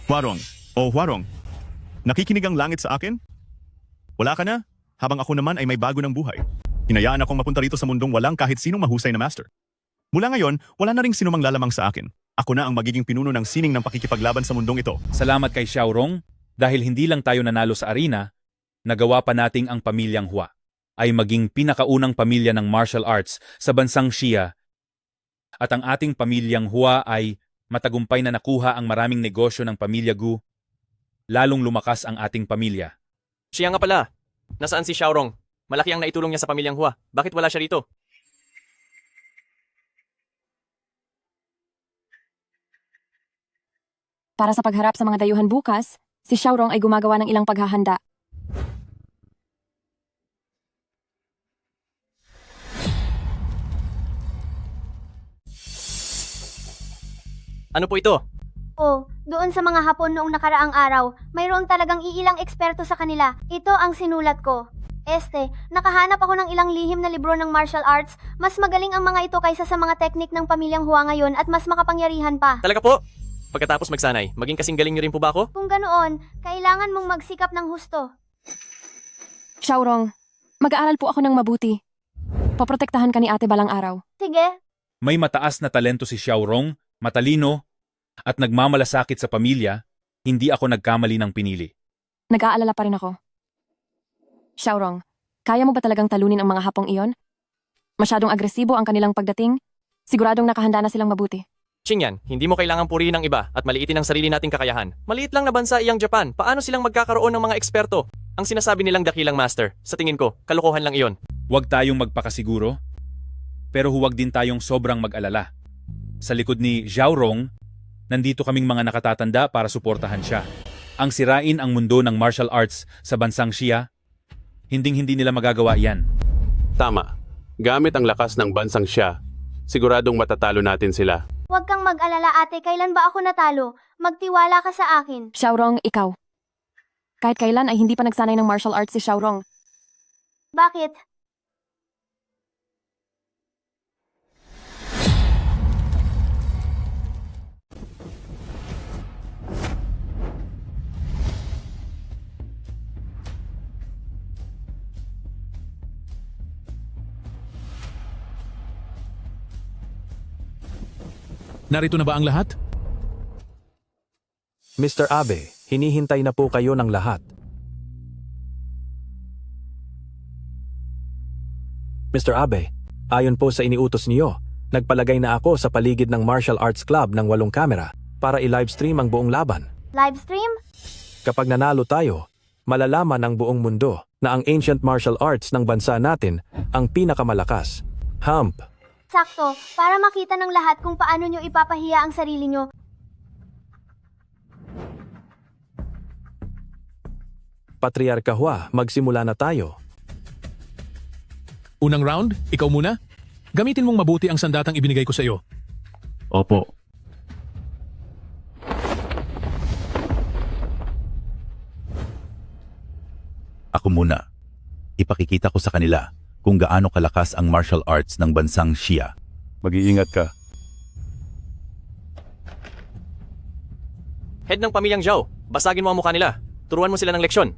Huarong, Huarong, nakikinig ang langit sa akin? Wala ka na, habang ako naman ay may bago ng buhay. Hinayaan akong mapunta rito sa mundong walang kahit sinong mahusay na master. Mula ngayon, wala na ring sinumang lalamang sa akin. Ako na ang magiging pinuno ng sining ng pakikipaglaban sa mundong ito. Salamat kay Xiaorong dahil hindi lang tayo nanalo sa arena, nagawa pa nating ang pamilyang Hua ay maging pinakaunang pamilya ng martial arts sa bansang Xia. At ang ating pamilyang Hua ay matagumpay na nakuha ang maraming negosyo ng pamilya Gu. Lalong lumakas ang ating pamilya. Siya nga pala. Nasaan si Xiaorong? Malaki ang naitulong niya sa pamilyang Hua. Bakit wala siya rito? Para sa pagharap sa mga dayuhan bukas, si Xiaorong ay gumagawa ng ilang paghahanda. Ano po ito? Oh, doon sa mga Hapon noong nakaraang araw, mayroon talagang iilang eksperto sa kanila. Ito ang sinulat ko. Nakahanap ako ng ilang lihim na libro ng martial arts. Mas magaling ang mga ito kaysa sa mga teknik ng pamilyang Hua ngayon at mas makapangyarihan pa. Talaga po? Pagkatapos magsanay, maging kasing galing niyo rin po ba ako? Kung ganoon, kailangan mong magsikap ng husto. Xiaorong, mag-aaral po ako ng mabuti. Poprotektahan ka ni ate balang araw. Sige. May mataas na talento si Xiaorong, matalino, at nagmamalasakit sa pamilya, hindi ako nagkamali ng pinili. Nag-aalala pa rin ako. Xiaorong, kaya mo ba talagang talunin ang mga Hapong iyon? Masyadong agresibo ang kanilang pagdating. Siguradong nakahanda na silang mabuti. Qingyan, hindi mo kailangang purihin ang iba at maliitin ang sarili nating kakayahan. Maliit lang na bansa iyang Japan. Paano silang magkakaroon ng mga eksperto? Ang sinasabi nilang dakilang master, sa tingin ko, kalokohan lang iyon. Huwag tayong magpakasiguro, pero huwag din tayong sobrang mag-alala. Sa likod ni Xiaorong, nandito kaming mga nakatatanda para suportahan siya. Ang sirain ang mundo ng martial arts sa bansang Xia, hinding-hindi nila magagawa yan. Tama. Gamit ang lakas ng bansang Xia, siguradong matatalo natin sila. Huwag kang mag-alala ate, kailan ba ako natalo? Magtiwala ka sa akin. Xiaorong, ikaw. Kahit kailan ay hindi pa nagsanay ng martial arts si Xiaorong. Bakit? Narito na ba ang lahat? Mr. Abe, hinihintay na po kayo ng lahat. Mr. Abe, ayon po sa iniutos niyo, nagpalagay na ako sa paligid ng Martial Arts Club ng 8 kamera para i-livestream ang buong laban. Livestream? Kapag nanalo tayo, malalaman ng buong mundo na ang ancient martial arts ng bansa natin ang pinakamalakas. Hump. Sakto, para makita ng lahat kung paano nyo ipapahiya ang sarili nyo. Patriarka Hua, magsimula na tayo. Unang round, ikaw muna. Gamitin mong mabuti ang sandatang ibinigay ko sa iyo. Opo. Ako muna. Ipakikita ko sa kanila kung gaano kalakas ang martial arts ng bansang Xia. Mag-iingat ka. Head ng pamilyang Zhao, basagin mo ang mukha nila. Turuan mo sila ng leksyon.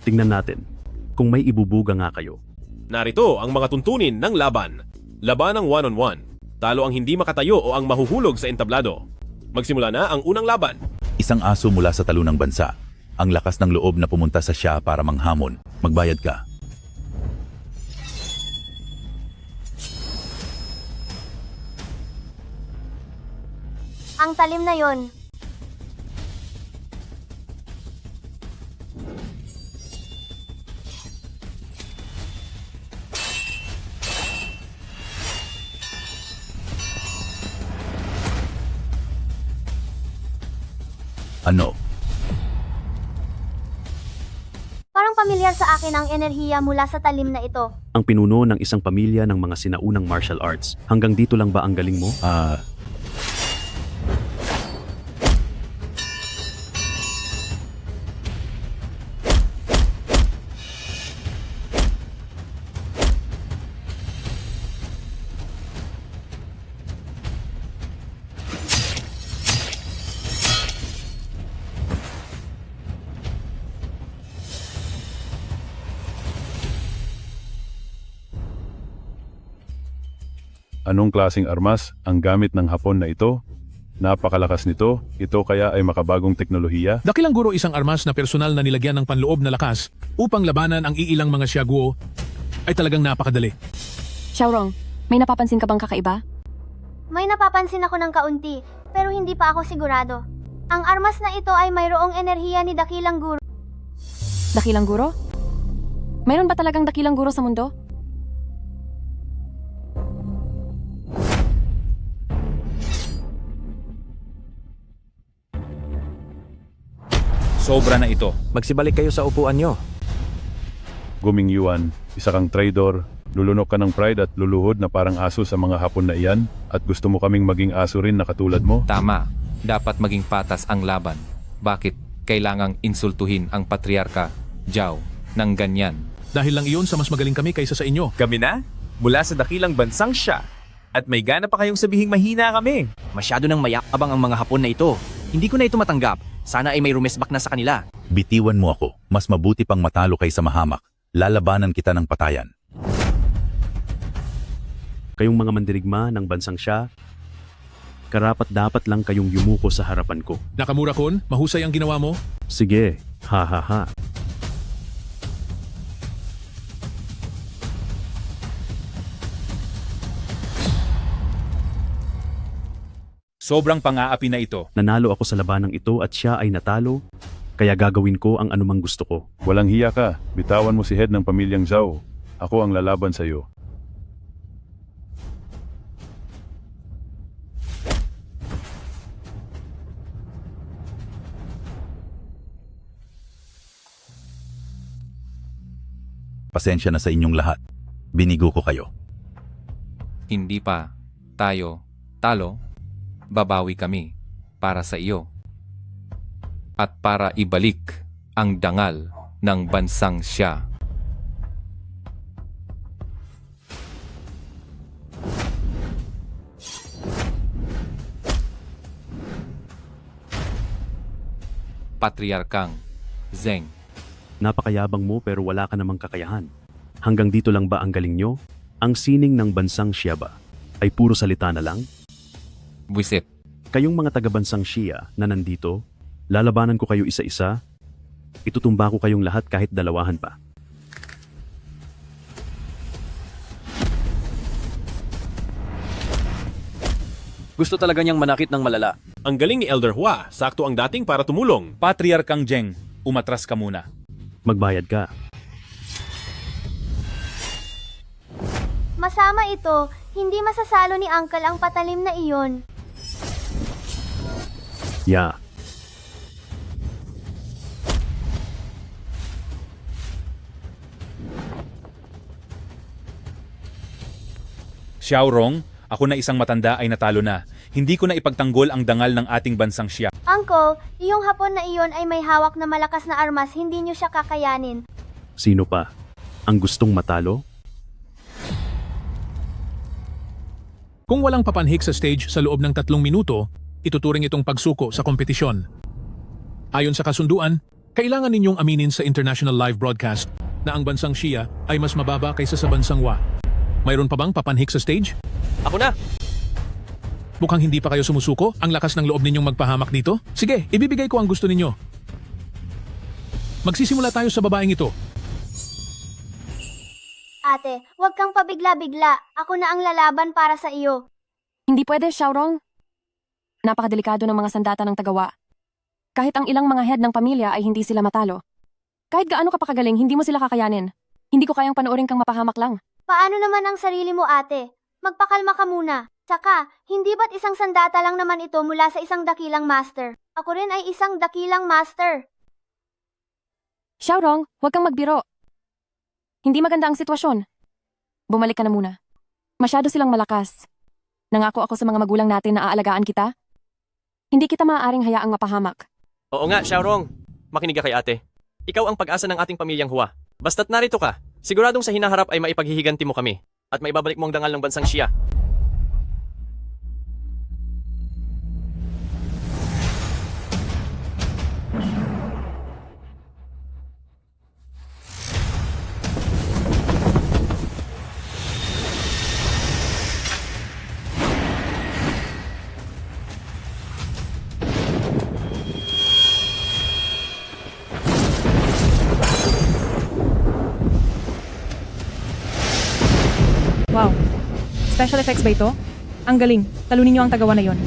Tingnan natin kung may ibubuga nga kayo. Narito ang mga tuntunin ng laban. Labanang one-on-one. Talo ang hindi makatayo o ang mahuhulog sa entablado. Magsimula na ang unang laban. Isang aso mula sa talunang bansa. Ang lakas ng loob na pumunta sa Xia para manghamon. Magbayad ka. Ang talim na yon. Ano? Parang pamilyar sa akin ang enerhiya mula sa talim na ito. Ang pinuno ng isang pamilya ng mga sinaunang martial arts. Hanggang dito lang ba ang galing mo? Anong klasing armas ang gamit ng Hapon na ito? Napakalakas nito, ito kaya ay makabagong teknolohiya? Dakilang guro isang armas na personal na nilagyan ng panloob na lakas upang labanan ang iilang mga Xiaguo ay talagang napakadali. Xiaorong, may napapansin ka bang kakaiba? May napapansin ako ng kaunti, pero hindi pa ako sigurado. Ang armas na ito ay mayroong enerhiya ni Dakilang Guro. Dakilang guro? Mayroon ba talagang dakilang guro sa mundo? Sobra na ito. Magsibalik kayo sa upuan nyo. Guming Yuan, isa kang traidor, lulunok ka ng pride at luluhod na parang aso sa mga Hapon na iyan, at gusto mo kaming maging aso rin na katulad mo? Tama. Dapat maging patas ang laban. Bakit kailangang insultuhin ang Patriarka Zhao ng ganyan? Dahil lang iyon sa mas magaling kami kaysa sa inyo. Kami na? Mula sa dakilang bansang Xia. At may gana pa kayong sabihing mahina kami. Masyado nang mayakabang ang mga Hapon na ito. Hindi ko na ito matanggap. Sana ay may rumesbak na sa kanila. Bitiwan mo ako. Mas mabuti pang matalo kaysa mahamak. Lalabanan kita ng patayan. Kayong mga mandirigma ng bansang Xia, karapat-dapat lang kayong yumuko sa harapan ko. Nakamura-kun, mahusay ang ginawa mo. Sige, ha ha ha. Sobrang pang-aapi na ito. Nanalo ako sa labanang ito at siya ay natalo, kaya gagawin ko ang anumang gusto ko. Walang hiya ka, bitawan mo si head ng pamilyang Zhao. Ako ang lalaban sa iyo. Pasensya na sa inyong lahat. Binigo ko kayo. Hindi pa tayo talo, babawi kami para sa iyo. At para ibalik ang dangal ng bansang Xia. Patriarkang Zeng. Napakayabang mo pero wala ka namang kakayahan. Hanggang dito lang ba ang galing nyo? Ang sining ng bansang Xia ba ay puro salita na lang? Buisit. Kayong mga taga-bansang Xia na nandito, lalabanan ko kayo isa-isa. Itutumba ko kayong lahat kahit dalawahan pa. Gusto talaga niyang manakit ng malala. Ang galing ni Elder Hua, sakto ang dating para tumulong. Patriarkang Zeng, umatras ka muna. Magbayad ka. Masama ito, hindi masasalo ni Uncle ang patalim na iyon. Ya. Xiaorong, ako na isang matanda ay natalo na. Hindi ko na ipagtanggol ang dangal ng ating bansang Xia. Uncle, iyong hapon na iyon ay may hawak na malakas na armas, hindi niyo siya kakayanin. Sino pa? Ang gustong matalo? Kung walang papanhik sa stage sa loob ng 3 minuto, ituturing itong pagsuko sa kompetisyon. Ayon sa kasunduan, kailangan ninyong aminin sa international live broadcast na ang bansang Xia ay mas mababa kaysa sa bansang Wa. Mayroon pa bang papanhik sa stage? Ako na! Mukhang hindi pa kayo sumusuko? Ang lakas ng loob ninyong magpahamak dito? Sige, ibibigay ko ang gusto ninyo. Magsisimula tayo sa babaeng ito. Ate, huwag kang pabigla-bigla. Ako na ang lalaban para sa iyo. Hindi pwede, Xiaorong. Napakadelikado ng mga sandata ng tagawa. Kahit ang ilang mga head ng pamilya ay hindi sila matalo. Kahit gaano ka pa kagaling, hindi mo sila kakayanin. Hindi ko kayang panoorin kang mapahamak lang. Paano naman ang sarili mo, ate? Magpakalma ka muna. Saka, hindi ba't isang sandata lang naman ito mula sa isang dakilang master? Ako rin ay isang dakilang master. Xiaorong, huwag kang magbiro. Hindi maganda ang sitwasyon. Bumalik ka na muna. Masyado silang malakas. Nangako ako sa mga magulang natin na aalagaan kita. Hindi kita maaaring hayaang mapahamak. Oo nga, Xiaorong. Makinig ka kay ate. Ikaw ang pag-asa ng ating pamilyang Hua. Basta't narito ka, siguradong sa hinaharap ay maipaghihiganti mo kami at maibabalik mo ang dangal ng bansang Xia. Wow. Special effects ba ito? Ang galing. Talunin niyo ang tagawa na yon.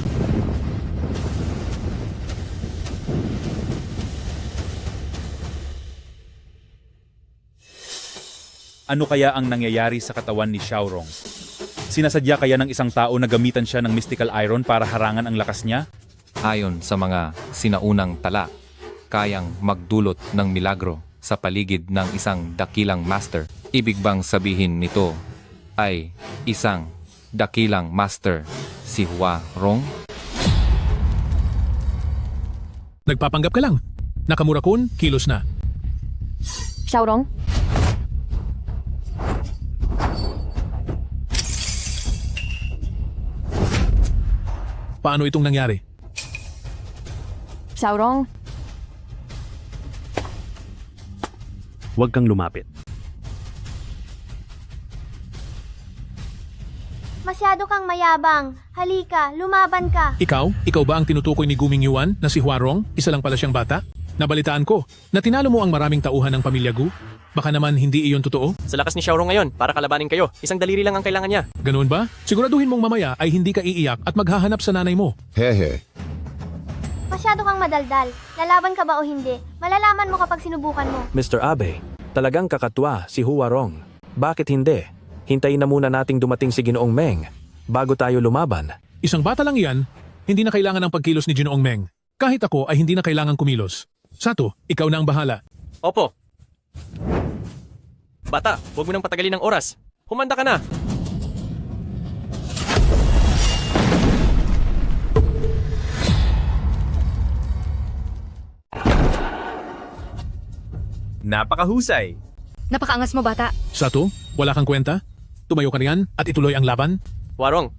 Ano kaya ang nangyayari sa katawan ni Xiaorong? Sinasadya kaya ng isang tao na gamitan siya ng mystical iron para harangan ang lakas niya? Ayon sa mga sinaunang tala, kayang magdulot ng milagro sa paligid ng isang dakilang master. Ibig bang sabihin nito ay isang dakilang master si Huarong? Nagpapanggap ka lang. Nakamura-kun, kilos na. Xiaorong, Paano itong nangyari? Xiaorong, Huwag kang lumapit. Masyado kang mayabang. Halika, lumaban ka. Ikaw ba ang tinutukoy ni Guming Yuan na si Huarong? Isa lang pala siyang bata? Nabalitaan ko na tinalo mo ang maraming tauhan ng pamilya Gu. Baka naman hindi iyon totoo? Sa lakas ni Xiaorong ngayon, para kalabanin kayo, isang daliri lang ang kailangan niya. Ganoon ba? Siguraduhin mong mamaya ay hindi ka iiyak at maghahanap sa nanay mo. Hehe. Masyado kang madaldal. Lalaban ka ba o hindi? Malalaman mo kapag sinubukan mo. Mr. Abe, talagang kakatwa si Huarong. Bakit hindi? Hintayin na muna nating dumating si Ginoong Meng bago tayo lumaban. Isang bata lang yan, hindi na kailangan ng pagkilos ni Ginoong Meng. Kahit ako ay hindi na kailangan kumilos. Sato, ikaw na ang bahala. Opo. Bata, huwag mo nang patagalin ng oras. Humanda ka na. Napakahusay. Napakaangas mo, bata. Sato, wala kang kwenta? Tumayo ka riyan at ituloy ang laban? Huarong.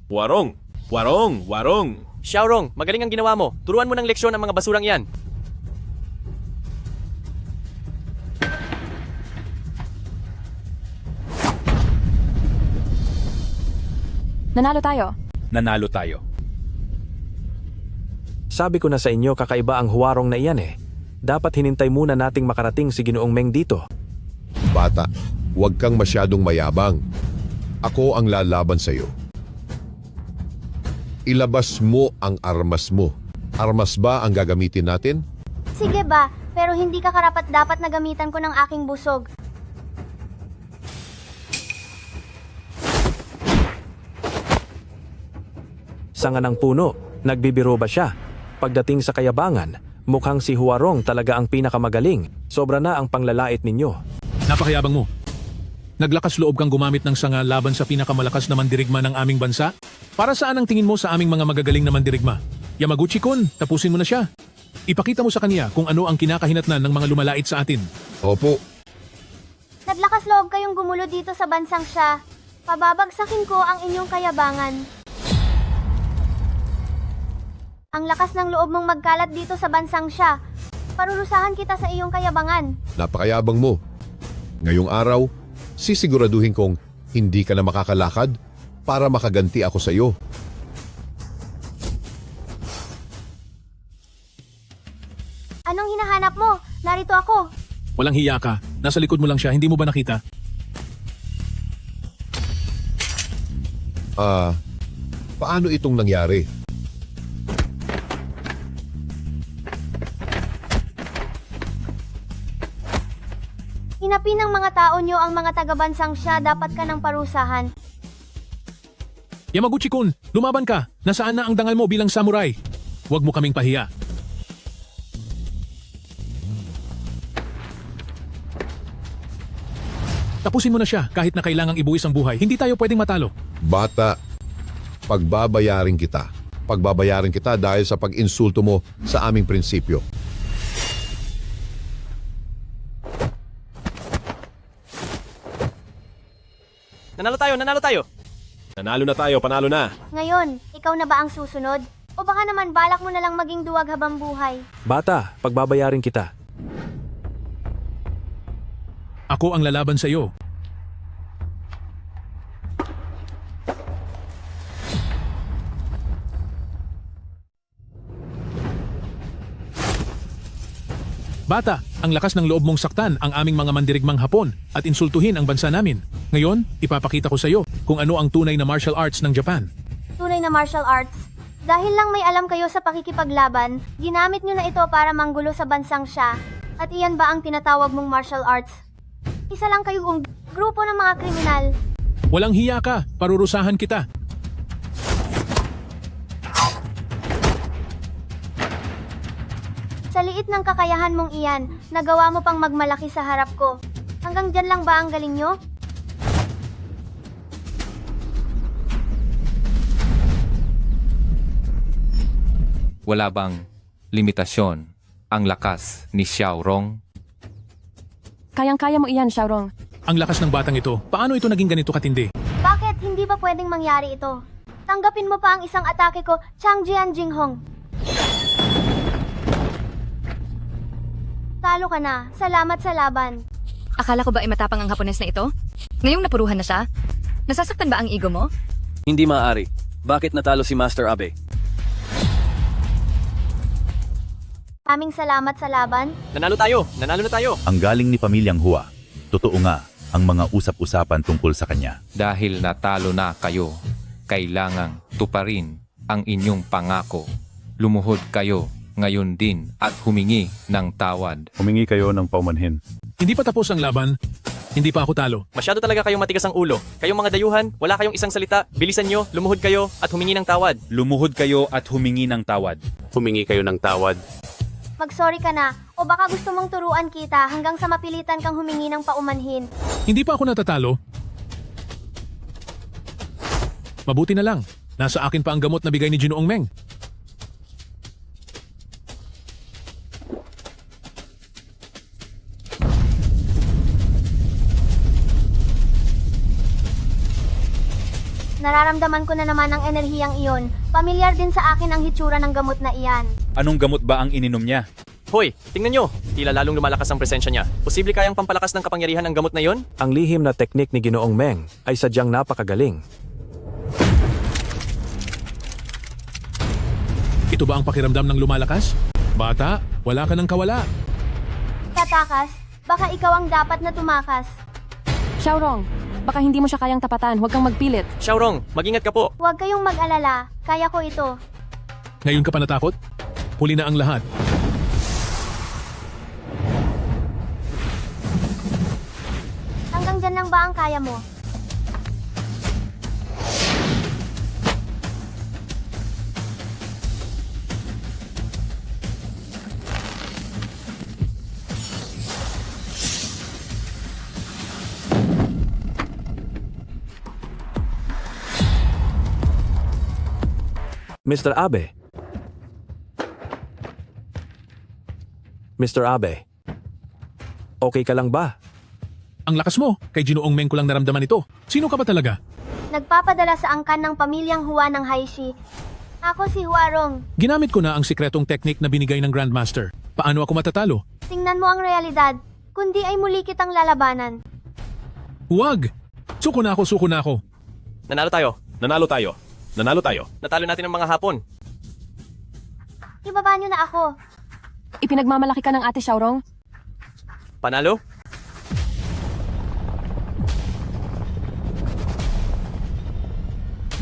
Xiaorong, magaling ang ginawa mo. Turuan mo ng leksyon ang mga basurang yan. nanalo tayo. Nanalo tayo. Sabi ko na sa inyo kakaiba ang Huarong na iyan eh. Dapat hinintay muna nating makarating si Ginoong Meng dito. Bata, huwag kang masyadong mayabang. Ako ang lalaban sa iyo. Ilabas mo ang armas mo. Armas ba ang gagamitin natin? Sige ba, pero hindi ka karapat-dapat na gamitan ko ng aking busog. Sanga ng puno, nagbibiro ba siya? Pagdating sa kayabangan, mukhang si Huarong talaga ang pinakamagaling. Sobra na ang panglalait ninyo. Napakayabang mo. Naglakas loob kang gumamit ng sanga laban sa pinakamalakas na mandirigma ng aming bansa? Para saan ang tingin mo sa aming mga magagaling na mandirigma? Yamaguchi-kun, tapusin mo na siya. Ipakita mo sa kanya kung ano ang kinakahinatnan ng mga lumalait sa atin. Opo. Naglakas loob kayong gumulo dito sa bansang siya. Pababagsakin ko ang inyong kayabangan. Ang lakas ng loob mong magkalat dito sa bansang siya. Parurusahan kita sa iyong kayabangan. Napakayabang mo. Ngayong araw, sisiguraduhin kong hindi ka na makakalakad para makaganti ako sa iyo. Anong hinahanap mo? Narito ako. Walang hiya ka. Nasa likod mo lang siya, hindi mo ba nakita? Paano itong nangyari? Hinapi ng mga tao nyo ang mga taga-bansang siya, dapat ka ng parusahan. Yamaguchi-kun, lumaban ka. Nasaan na ang dangal mo bilang samurai? Huwag mo kaming pahiya. Tapusin mo na siya kahit na kailangang ibuwis ang buhay. Hindi tayo pwedeng matalo. Bata, pagbabayarin kita. Pagbabayarin kita dahil sa pag-insulto mo sa aming prinsipyo. Nanalo tayo, nanalo tayo! Nanalo na tayo, panalo na. Ngayon, ikaw na ba ang susunod? O baka naman balak mo na lang maging duwag habang buhay? Bata, pagbabayarin kita. Ako ang lalaban sa iyo. Bata, ang lakas ng loob mong saktan ang aming mga mandirigmang Hapon at insultuhin ang bansa namin. Ngayon, ipapakita ko sa iyo kung ano ang tunay na martial arts ng Japan. Tunay na martial arts? Dahil lang may alam kayo sa pakikipaglaban, ginamit nyo na ito para manggulo sa bansang siya. At iyan ba ang tinatawag mong martial arts? Isa lang kayong grupo ng mga kriminal. Walang hiya ka, parurusahan kita. Sa liit ng kakayahan mong iyan, nagawa mo pang magmalaki sa harap ko. Hanggang dyan lang ba ang galing nyo? Wala bang limitasyon ang lakas ni Xiaorong? Kayang-kaya mo iyan, Xiaorong. Ang lakas ng batang ito, paano ito naging ganito katindi? Bakit hindi ba pwedeng mangyari ito? Tanggapin mo pa ang isang atake ko, Changjian Jinghong. Talo ka na. Salamat sa laban. Akala ko ba ay matapang ang Hapones na ito? Ngayong napuruhan na siya? Nasasaktan ba ang ego mo? Hindi maaari. Bakit natalo si Master Abe? Aming salamat sa laban. Nanalo tayo! Nanalo na tayo! Ang galing ni Pamilyang Hua. Totoo nga ang mga usap-usapan tungkol sa kanya. Dahil natalo na kayo, kailangang tuparin ang inyong pangako. Lumuhod kayo ngayon din at humingi ng tawad. Humingi kayo ng paumanhin. Hindi pa tapos ang laban. Hindi pa ako talo. Masyado talaga kayong matigas ang ulo. Kayong mga dayuhan, wala kayong isang salita. Bilisan nyo, lumuhod kayo at humingi ng tawad. Lumuhod kayo at humingi ng tawad. Humingi kayo ng tawad. Mag-sorry ka na. O baka gusto mong turuan kita hanggang sa mapilitan kang humingi ng paumanhin. Hindi pa ako natatalo. Mabuti na lang. Nasa akin pa ang gamot na bigay ni Ginoong Meng. Nararamdaman ko na naman ang enerhiyang iyon. Pamilyar din sa akin ang hitsura ng gamot na iyan. Anong gamot ba ang ininom niya? Hoy, tingnan nyo. Tila lalong lumalakas ang presensya niya. Posible kayang pampalakas ng kapangyarihan ng gamot na yon? Ang lihim na teknik ni Ginoong Meng ay sadyang napakagaling. Ito ba ang pakiramdam ng lumalakas? Bata, wala ka ng kawala. Tatakas, baka ikaw ang dapat na tumakas. Xiaorong, baka hindi mo siya kayang tapatan. Huwag kang magpilit. Xiaorong, mag-ingat ka po. Huwag kayong mag-alala. Kaya ko ito. Ngayon ka pa natakot? Huli na ang lahat. Hanggang dyan lang ba ang kaya mo? Mr. Abe. Mr. Abe. Okay ka lang ba? Ang lakas mo, kay Ginoong Meng ko lang naramdaman ito. Sino ka ba talaga? Nagpapadala sa angkan ng pamilyang Hua ng Haishi. Ako si Huarong. Ginamit ko na ang sikretong technique na binigay ng Grandmaster. Paano ako matatalo? Tingnan mo ang realidad, kundi ay muli kitang lalabanan. Huwag! Suko na ako. Nanalo tayo. Nanalo tayo. Nanalo tayo. Natalo natin ang mga Hapon. Ibaba niyo na ako. Ipinagmamalaki ka ng Ate Xiaorong? Panalo?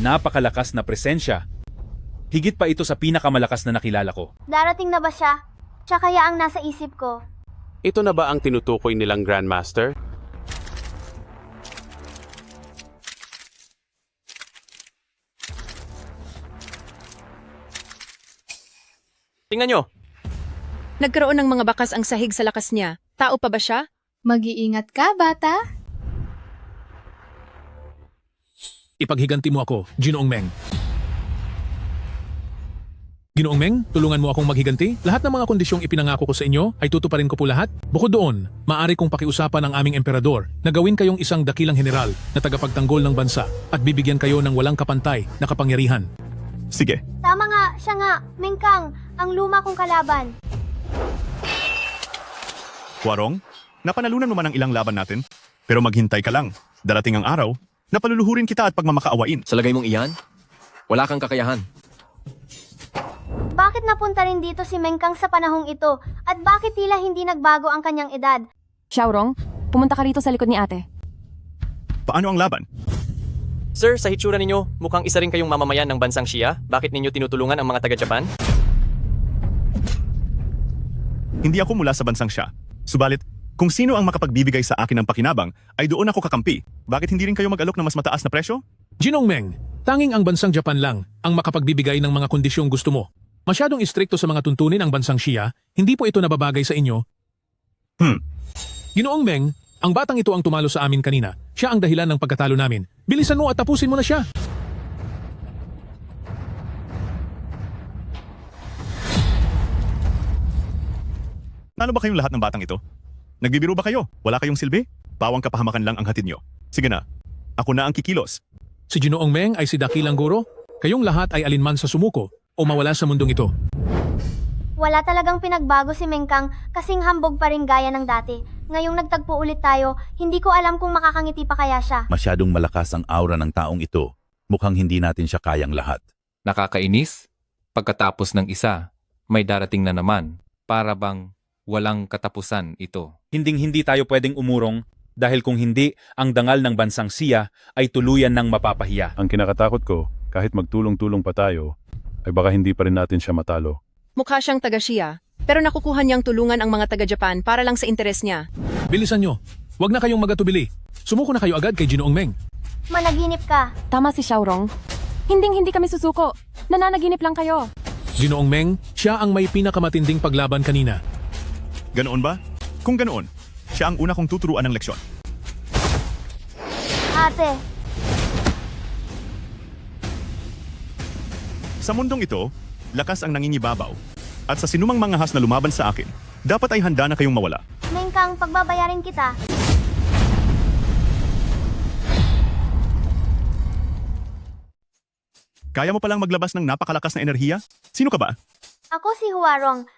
Napakalakas na presensya. Higit pa ito sa pinakamalakas na nakilala ko. Darating na ba siya? Siya kaya ang nasa isip ko. Ito na ba ang tinutukoy nilang Grandmaster? Tingnan nyo. Nagkaroon ng mga bakas ang sahig sa lakas niya. Tao pa ba siya? Mag-iingat ka, bata. Ipaghiganti mo ako, Ginoong Meng. Ginoong Meng, tulungan mo akong maghiganti. Lahat ng mga kondisyong ipinangako ko sa inyo ay tutuparin ko po lahat. Bukod doon, maaari kong pakiusapan ang aming emperador na gawin kayong isang dakilang general na tagapagtanggol ng bansa at bibigyan kayo ng walang kapantay na kapangyarihan. Sige. Tama nga, siya nga, Mengkang, ang luma kong kalaban. Huarong, napanalunan mo man ang ilang laban natin. Pero maghintay ka lang. Darating ang araw, napaluluhurin kita at pagmamakaawain. Sa lagay mong iyan, wala kang kakayahan. Bakit napunta rin dito si Mengkang sa panahong ito? At bakit tila hindi nagbago ang kanyang edad? Xiaorong, pumunta ka rito sa likod ni ate. Paano ang laban? Sir, sa hitsura ninyo, mukhang isa rin kayong mamamayan ng bansang Xia. Bakit ninyo tinutulungan ang mga taga-Japan? Hindi ako mula sa bansang siya. Subalit, kung sino ang makapagbibigay sa akin ng pakinabang, ay doon ako kakampi. Bakit hindi rin kayo mag-alok ng mas mataas na presyo? Ginoong Meng, tanging ang bansang Japan lang ang makapagbibigay ng mga kondisyong gusto mo. Masyadong istrikto sa mga tuntunin ang bansang Xia, hindi po ito nababagay sa inyo. Ginoong Meng, ang batang ito ang tumalo sa amin kanina. Siya ang dahilan ng pagkatalo namin. Bilisan mo at tapusin mo na siya. Ano ba kayong lahat ng batang ito? Nagbibiro ba kayo? Wala kayong silbi? Bawang kapahamakan lang ang hatid nyo. Sige na, ako na ang kikilos. Si Ginoong Meng ay si dakilang guro. Kayong lahat ay alinman sa sumuko o mawala sa mundong ito. Wala talagang pinagbago si Mengkang, kasing hambog pa rin gaya ng dati. Ngayong nagtagpo ulit tayo, hindi ko alam kung makakangiti pa kaya siya. Masyadong malakas ang aura ng taong ito. Mukhang hindi natin siya kayang lahat. Nakakainis? Pagkatapos ng isa, may darating na naman. Para bang walang katapusan ito. Hinding-hindi tayo pwedeng umurong dahil kung hindi, ang dangal ng bansang Xia ay tuluyan ng mapapahiya. Ang kinakatakot ko, kahit magtulong-tulong pa tayo, ay baka hindi pa rin natin siya matalo. Mukha siyang taga-Xia, pero nakukuha niyang tulungan ang mga taga-Japan para lang sa interes niya. Bilisan nyo. Huwag na kayong magatubili. Sumuko na kayo agad kay Ginoong Meng. Managinip ka. Tama si Xiaorong. Hindi kami susuko. Nananaginip lang kayo. Ginoong Meng, siya ang may pinakamatinding paglaban kanina. Ganoon ba? Kung ganoon, siya ang una kong tuturuan ng leksyon. Ate, sa mundong ito, lakas ang nangingibabaw. At sa sinumang mga has na lumaban sa akin, dapat ay handa na kayong mawala. Mengkang, pagbabayarin kita. Kaya mo palang maglabas ng napakalakas na enerhiya? Sino ka ba? Ako si Huarong.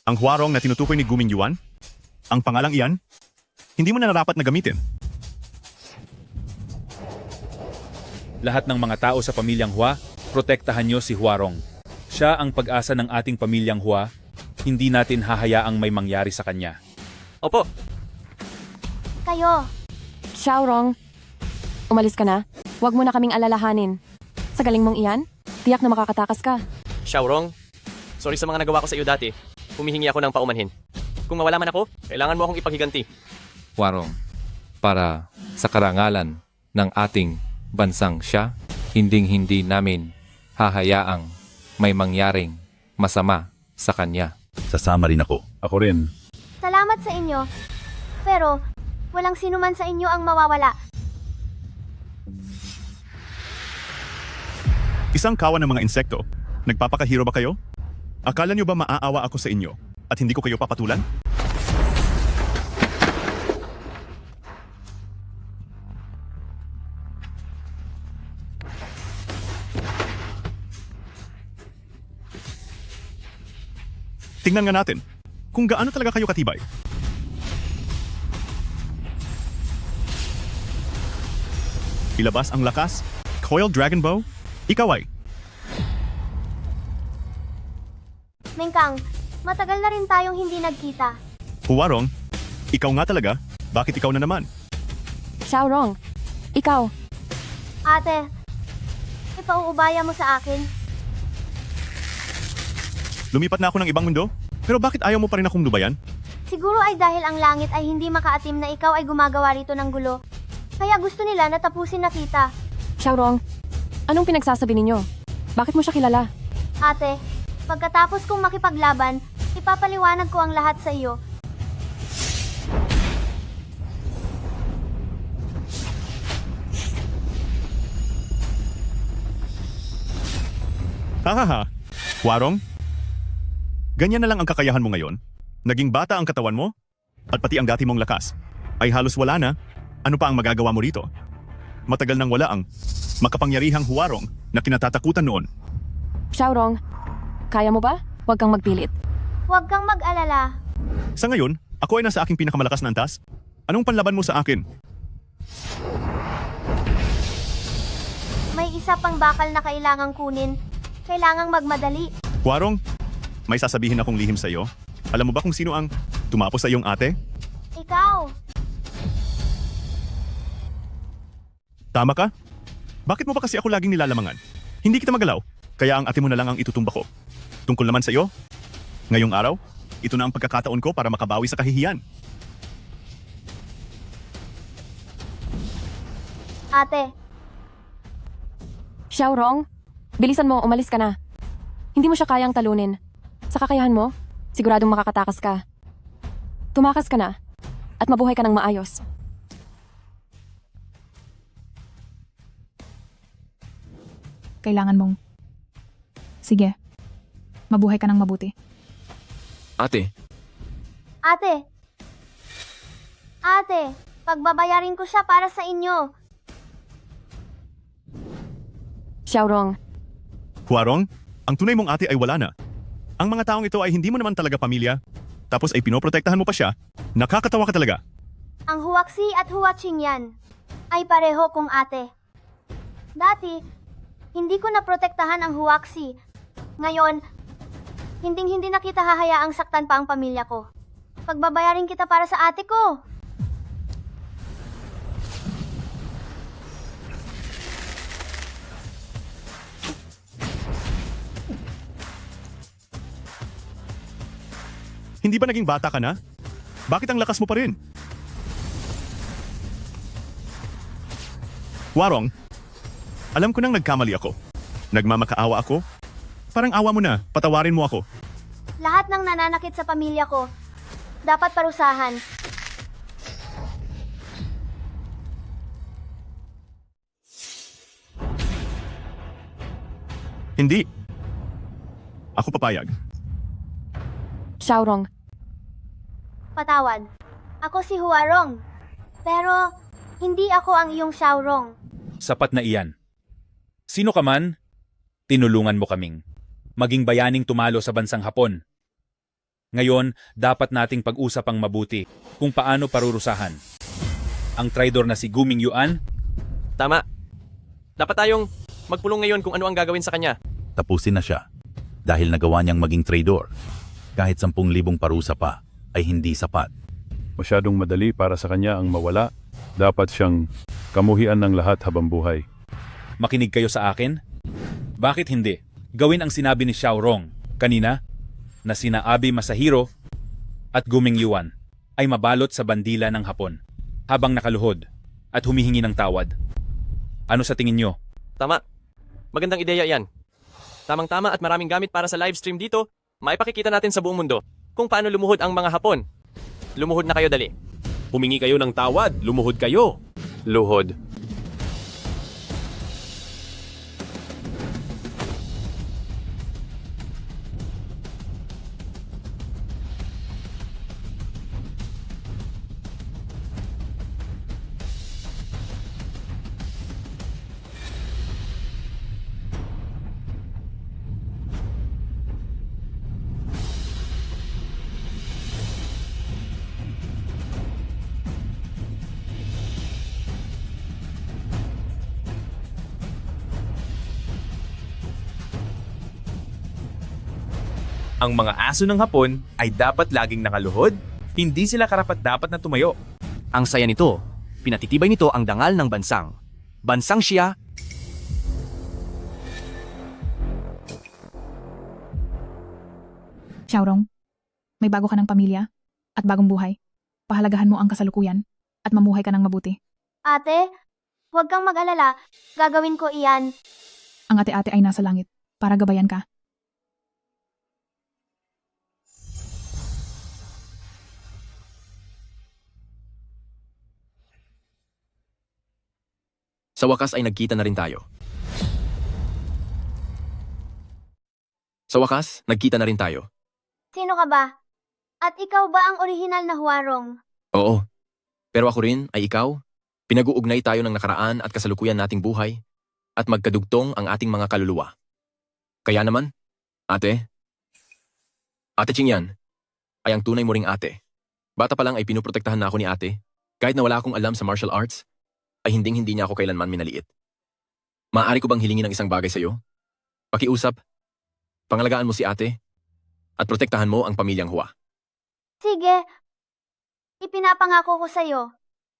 Ang Huarong na tinutukoy ni Guming Yuan? Ang pangalang iyan? Hindi mo na narapat na gamitin. Lahat ng mga tao sa pamilyang Hua, protektahan niyo si Huarong. Siya ang pag-asa ng ating pamilyang Hua. Hindi natin hahayaang may mangyari sa kanya. Opo. Kayo. Xiaorong, umalis ka na. Huwag mo na kaming alalahanin. Sa galing mong iyan, tiyak na makakatakas ka. Xiaorong, sorry sa mga nagawa ko sa iyo dati. Humihingi ako ng paumanhin. Kung mawala man ako, kailangan mo akong ipaghiganti. Huarong, para sa karangalan ng ating bansang Xia, hinding-hindi namin hahayaang may mangyaring masama sa kanya. Sasama rin ako. Ako rin. Salamat sa inyo. Pero, walang sino man sa inyo ang mawawala. Isang kawan ng mga insekto. Nagpapakahiro ba kayo? Akala niyo ba maaawa ako sa inyo at hindi ko kayo papatulan? Tingnan nga natin kung gaano talaga kayo katibay. Ilabas ang lakas, Coiled Dragon Bow, ikaw ay. Mengkang, matagal na rin tayong hindi nagkita. Huwarong, ikaw nga talaga, bakit ikaw na naman? Xiaorong, ikaw. Ate, ipauubaya mo sa akin. Lumipat na ako ng ibang mundo, pero bakit ayaw mo pa rin akong lubayan? Siguro ay dahil ang langit ay hindi makaatim na ikaw ay gumagawa rito ng gulo. Kaya gusto nila na tapusin na kita. Xiaorong, anong pinagsasabi ninyo? Bakit mo siya kilala? Ate, pagkatapos kong makipaglaban, ipapaliwanag ko ang lahat sa iyo. Hahaha, Huwarong, ganyan na lang ang kakayahan mo ngayon? Naging bata ang katawan mo? At pati ang dati mong lakas ay halos wala na? Ano pa ang magagawa mo rito? Matagal nang wala ang makapangyarihang Huwarong na kinatatakutan noon. Xiaorong, kaya mo ba? Huwag kang magpilit. Huwag kang mag-alala. Sa ngayon, ako ay nasa aking pinakamalakas na antas. Anong panlaban mo sa akin? May isa pang bakal na kailangang kunin. Kailangang magmadali. Huwarong, may sasabihin akong lihim sa iyo. Alam mo ba kung sino ang tumapos sa iyong ate? Ikaw! Tama ka? Bakit mo ba kasi ako laging nilalamangan? Hindi kita magalaw, kaya ang ate mo na lang ang itutumba ko. Tungkol naman sa iyo, ngayong araw, ito na ang pagkakataon ko para makabawi sa kahihiyan. Ate, Xiaorong, bilisan mo, umalis ka na. Hindi mo siya kayang talunin. Sa kakayahan mo, siguradong makakatakas ka. Tumakas ka na, at mabuhay ka ng maayos. Kailangan mong... Sige, mabuhay ka ng mabuti. Ate, ate! Ate, pagbabayarin ko siya para sa inyo. Xiaorong, Huwarong, ang tunay mong ate ay wala na. Ang mga taong ito ay hindi mo naman talaga pamilya, tapos ay pinoprotektahan mo pa siya. Nakakatawa ka talaga. Ang Huwaxi at Huwaching yan ay pareho kong ate. Dati, hindi ko naprotektahan ang Huwaxi. Ngayon, hindi na kita hahayaang saktan pa ang pamilya ko. Pagbabayarin kita para sa ate ko. Hindi ba naging bata ka na? Bakit ang lakas mo pa rin? Huwarong, alam ko nang nagkamali ako. Nagmamakaawa ako. Parang awa mo na, patawarin mo ako. Lahat ng nananakit sa pamilya ko, dapat parusahan. Hindi. Ako papayag. Xiaorong, Patawad. Ako si Huwarong. Pero, hindi ako ang iyong Xiaorong. Sapat na iyan. Sino ka man, tinulungan mo kaming maging bayaning tumalo sa bansang Hapon. Ngayon, dapat nating pag-usap ang mabuti kung paano parurusahan ang traidor na si Guming Yuan. Tama. Dapat tayong magpulong ngayon kung ano ang gagawin sa kanya. Tapusin na siya dahil nagawa niyang maging traidor. Kahit 10,000 parusa pa ay hindi sapat. Masyadong madali para sa kanya ang mawala. Dapat siyang kamuhian ng lahat habang buhay. Makinig kayo sa akin? Bakit hindi? Gawin ang sinabi ni Xiaorong kanina na sina Abi Masahiro at Guming Yuan ay mabalot sa bandila ng Hapon habang nakaluhod at humihingi ng tawad. Ano sa tingin nyo? Tama. Magandang ideya yan. Tamang-tama at maraming gamit para sa live stream dito. Maipakikita natin sa buong mundo kung paano lumuhod ang mga Hapon. Lumuhod na kayo dali. Humingi kayo ng tawad, lumuhod kayo. Luhod. Ang mga aso ng Hapon ay dapat laging nakaluhod, hindi sila karapat-dapat na tumayo. Ang saya nito, pinatitibay nito ang dangal ng bansang Xia. Xiaorong, may bago ka ng pamilya at bagong buhay. Pahalagahan mo ang kasalukuyan at mamuhay ka ng mabuti. Ate, huwag kang mag-alala. Gagawin ko iyan. Ang ate-ate ay nasa langit para gabayan ka. Sa wakas ay nagkita na rin tayo. Sino ka ba? At ikaw ba ang orihinal na Huarong? Oo. Pero ako rin ay ikaw. Pinag-uugnay tayo ng nakaraan at kasalukuyan nating buhay at magkadugtong ang ating mga kaluluwa. Kaya naman, Ate Qingyan, ay ang tunay mo ring ate. Bata pa lang ay pinuprotektahan na ako ni ate. Kahit na wala akong alam sa martial arts, ay hinding-hindi niya ako kailanman minaliit. Maaari ko bang hilingin ang isang bagay sa iyo? Pakiusap, pangalagaan mo si ate, at protektahan mo ang pamilyang Hua. Sige. Ipinapangako ko sa'yo.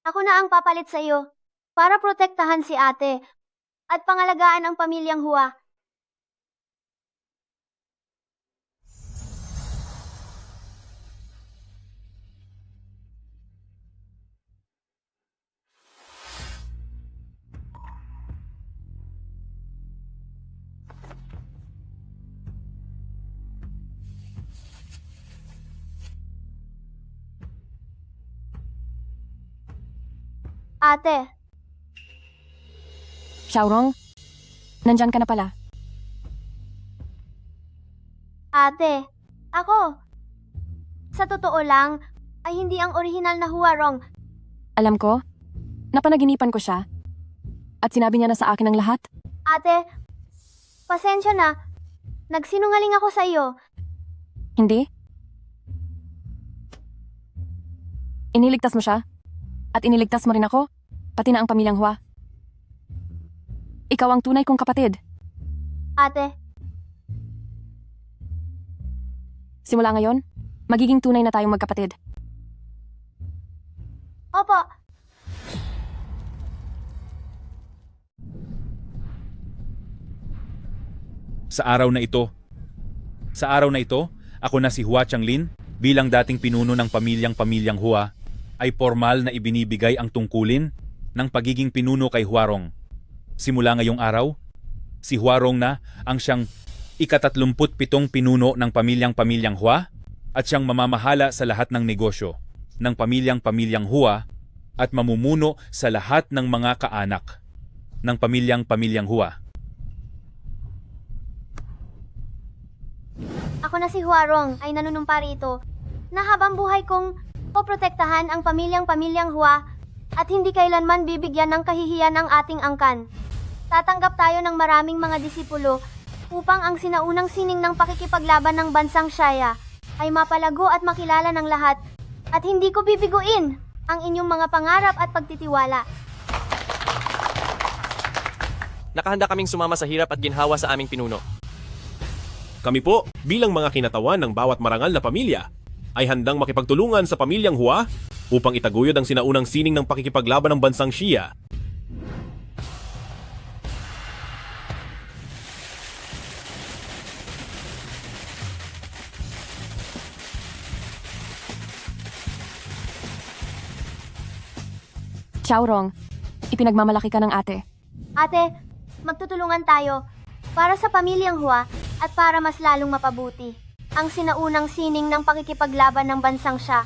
Ako na ang papalit sa'yo para protektahan si ate at pangalagaan ang pamilyang Hua. Ate, Xiaorong, nandyan ka na pala. ate, ako. Sa totoo lang, ay hindi ang orihinal na Huarong. Alam ko, napanaginipan ko siya. At sinabi niya na sa akin ang lahat. Ate, pasensya na. Nagsinungaling ako sa iyo. Hindi? Iniligtas mo siya? At iniligtas mo rin ako, pati na ang pamilyang Hua. Ikaw ang tunay kong kapatid. Ate, Simula ngayon, magiging tunay na tayong magkapatid. opo. Sa araw na ito, ako na si Hua Changlin bilang dating pinuno ng pamilyang Hua ay formal na ibinibigay ang tungkulin ng pagiging pinuno kay Huarong. Simula ngayong araw, si Huarong na ang siyang ika-37 pinuno ng pamilyang Hua at siyang mamamahala sa lahat ng negosyo ng pamilyang Hua at mamumuno sa lahat ng mga kaanak ng pamilyang Hua. Ako na si Huarong ay nanunumpa rito na habang buhay kong poprotektahan ang pamilyang Hua at hindi kailanman bibigyan ng kahihiyan ang ating angkan. Tatanggap tayo ng maraming mga disipulo upang ang sinaunang sining ng pakikipaglaban ng bansang Xia ay mapalago at makilala ng lahat at hindi ko bibiguin ang inyong mga pangarap at pagtitiwala. Nakahanda kaming sumama sa hirap at ginhawa sa aming pinuno. Kami po, bilang mga kinatawan ng bawat marangal na pamilya, ay handang makipagtulungan sa pamilyang Hua upang itaguyod ang sinaunang sining ng pakikipaglaban ng bansang Xia. Xiaorong, ipinagmamalaki ka ng ate. Ate, magtutulungan tayo para sa pamilyang Hua at para mas lalong mapabuti ang sinaunang sining ng pakikipaglaban ng bansang Xia.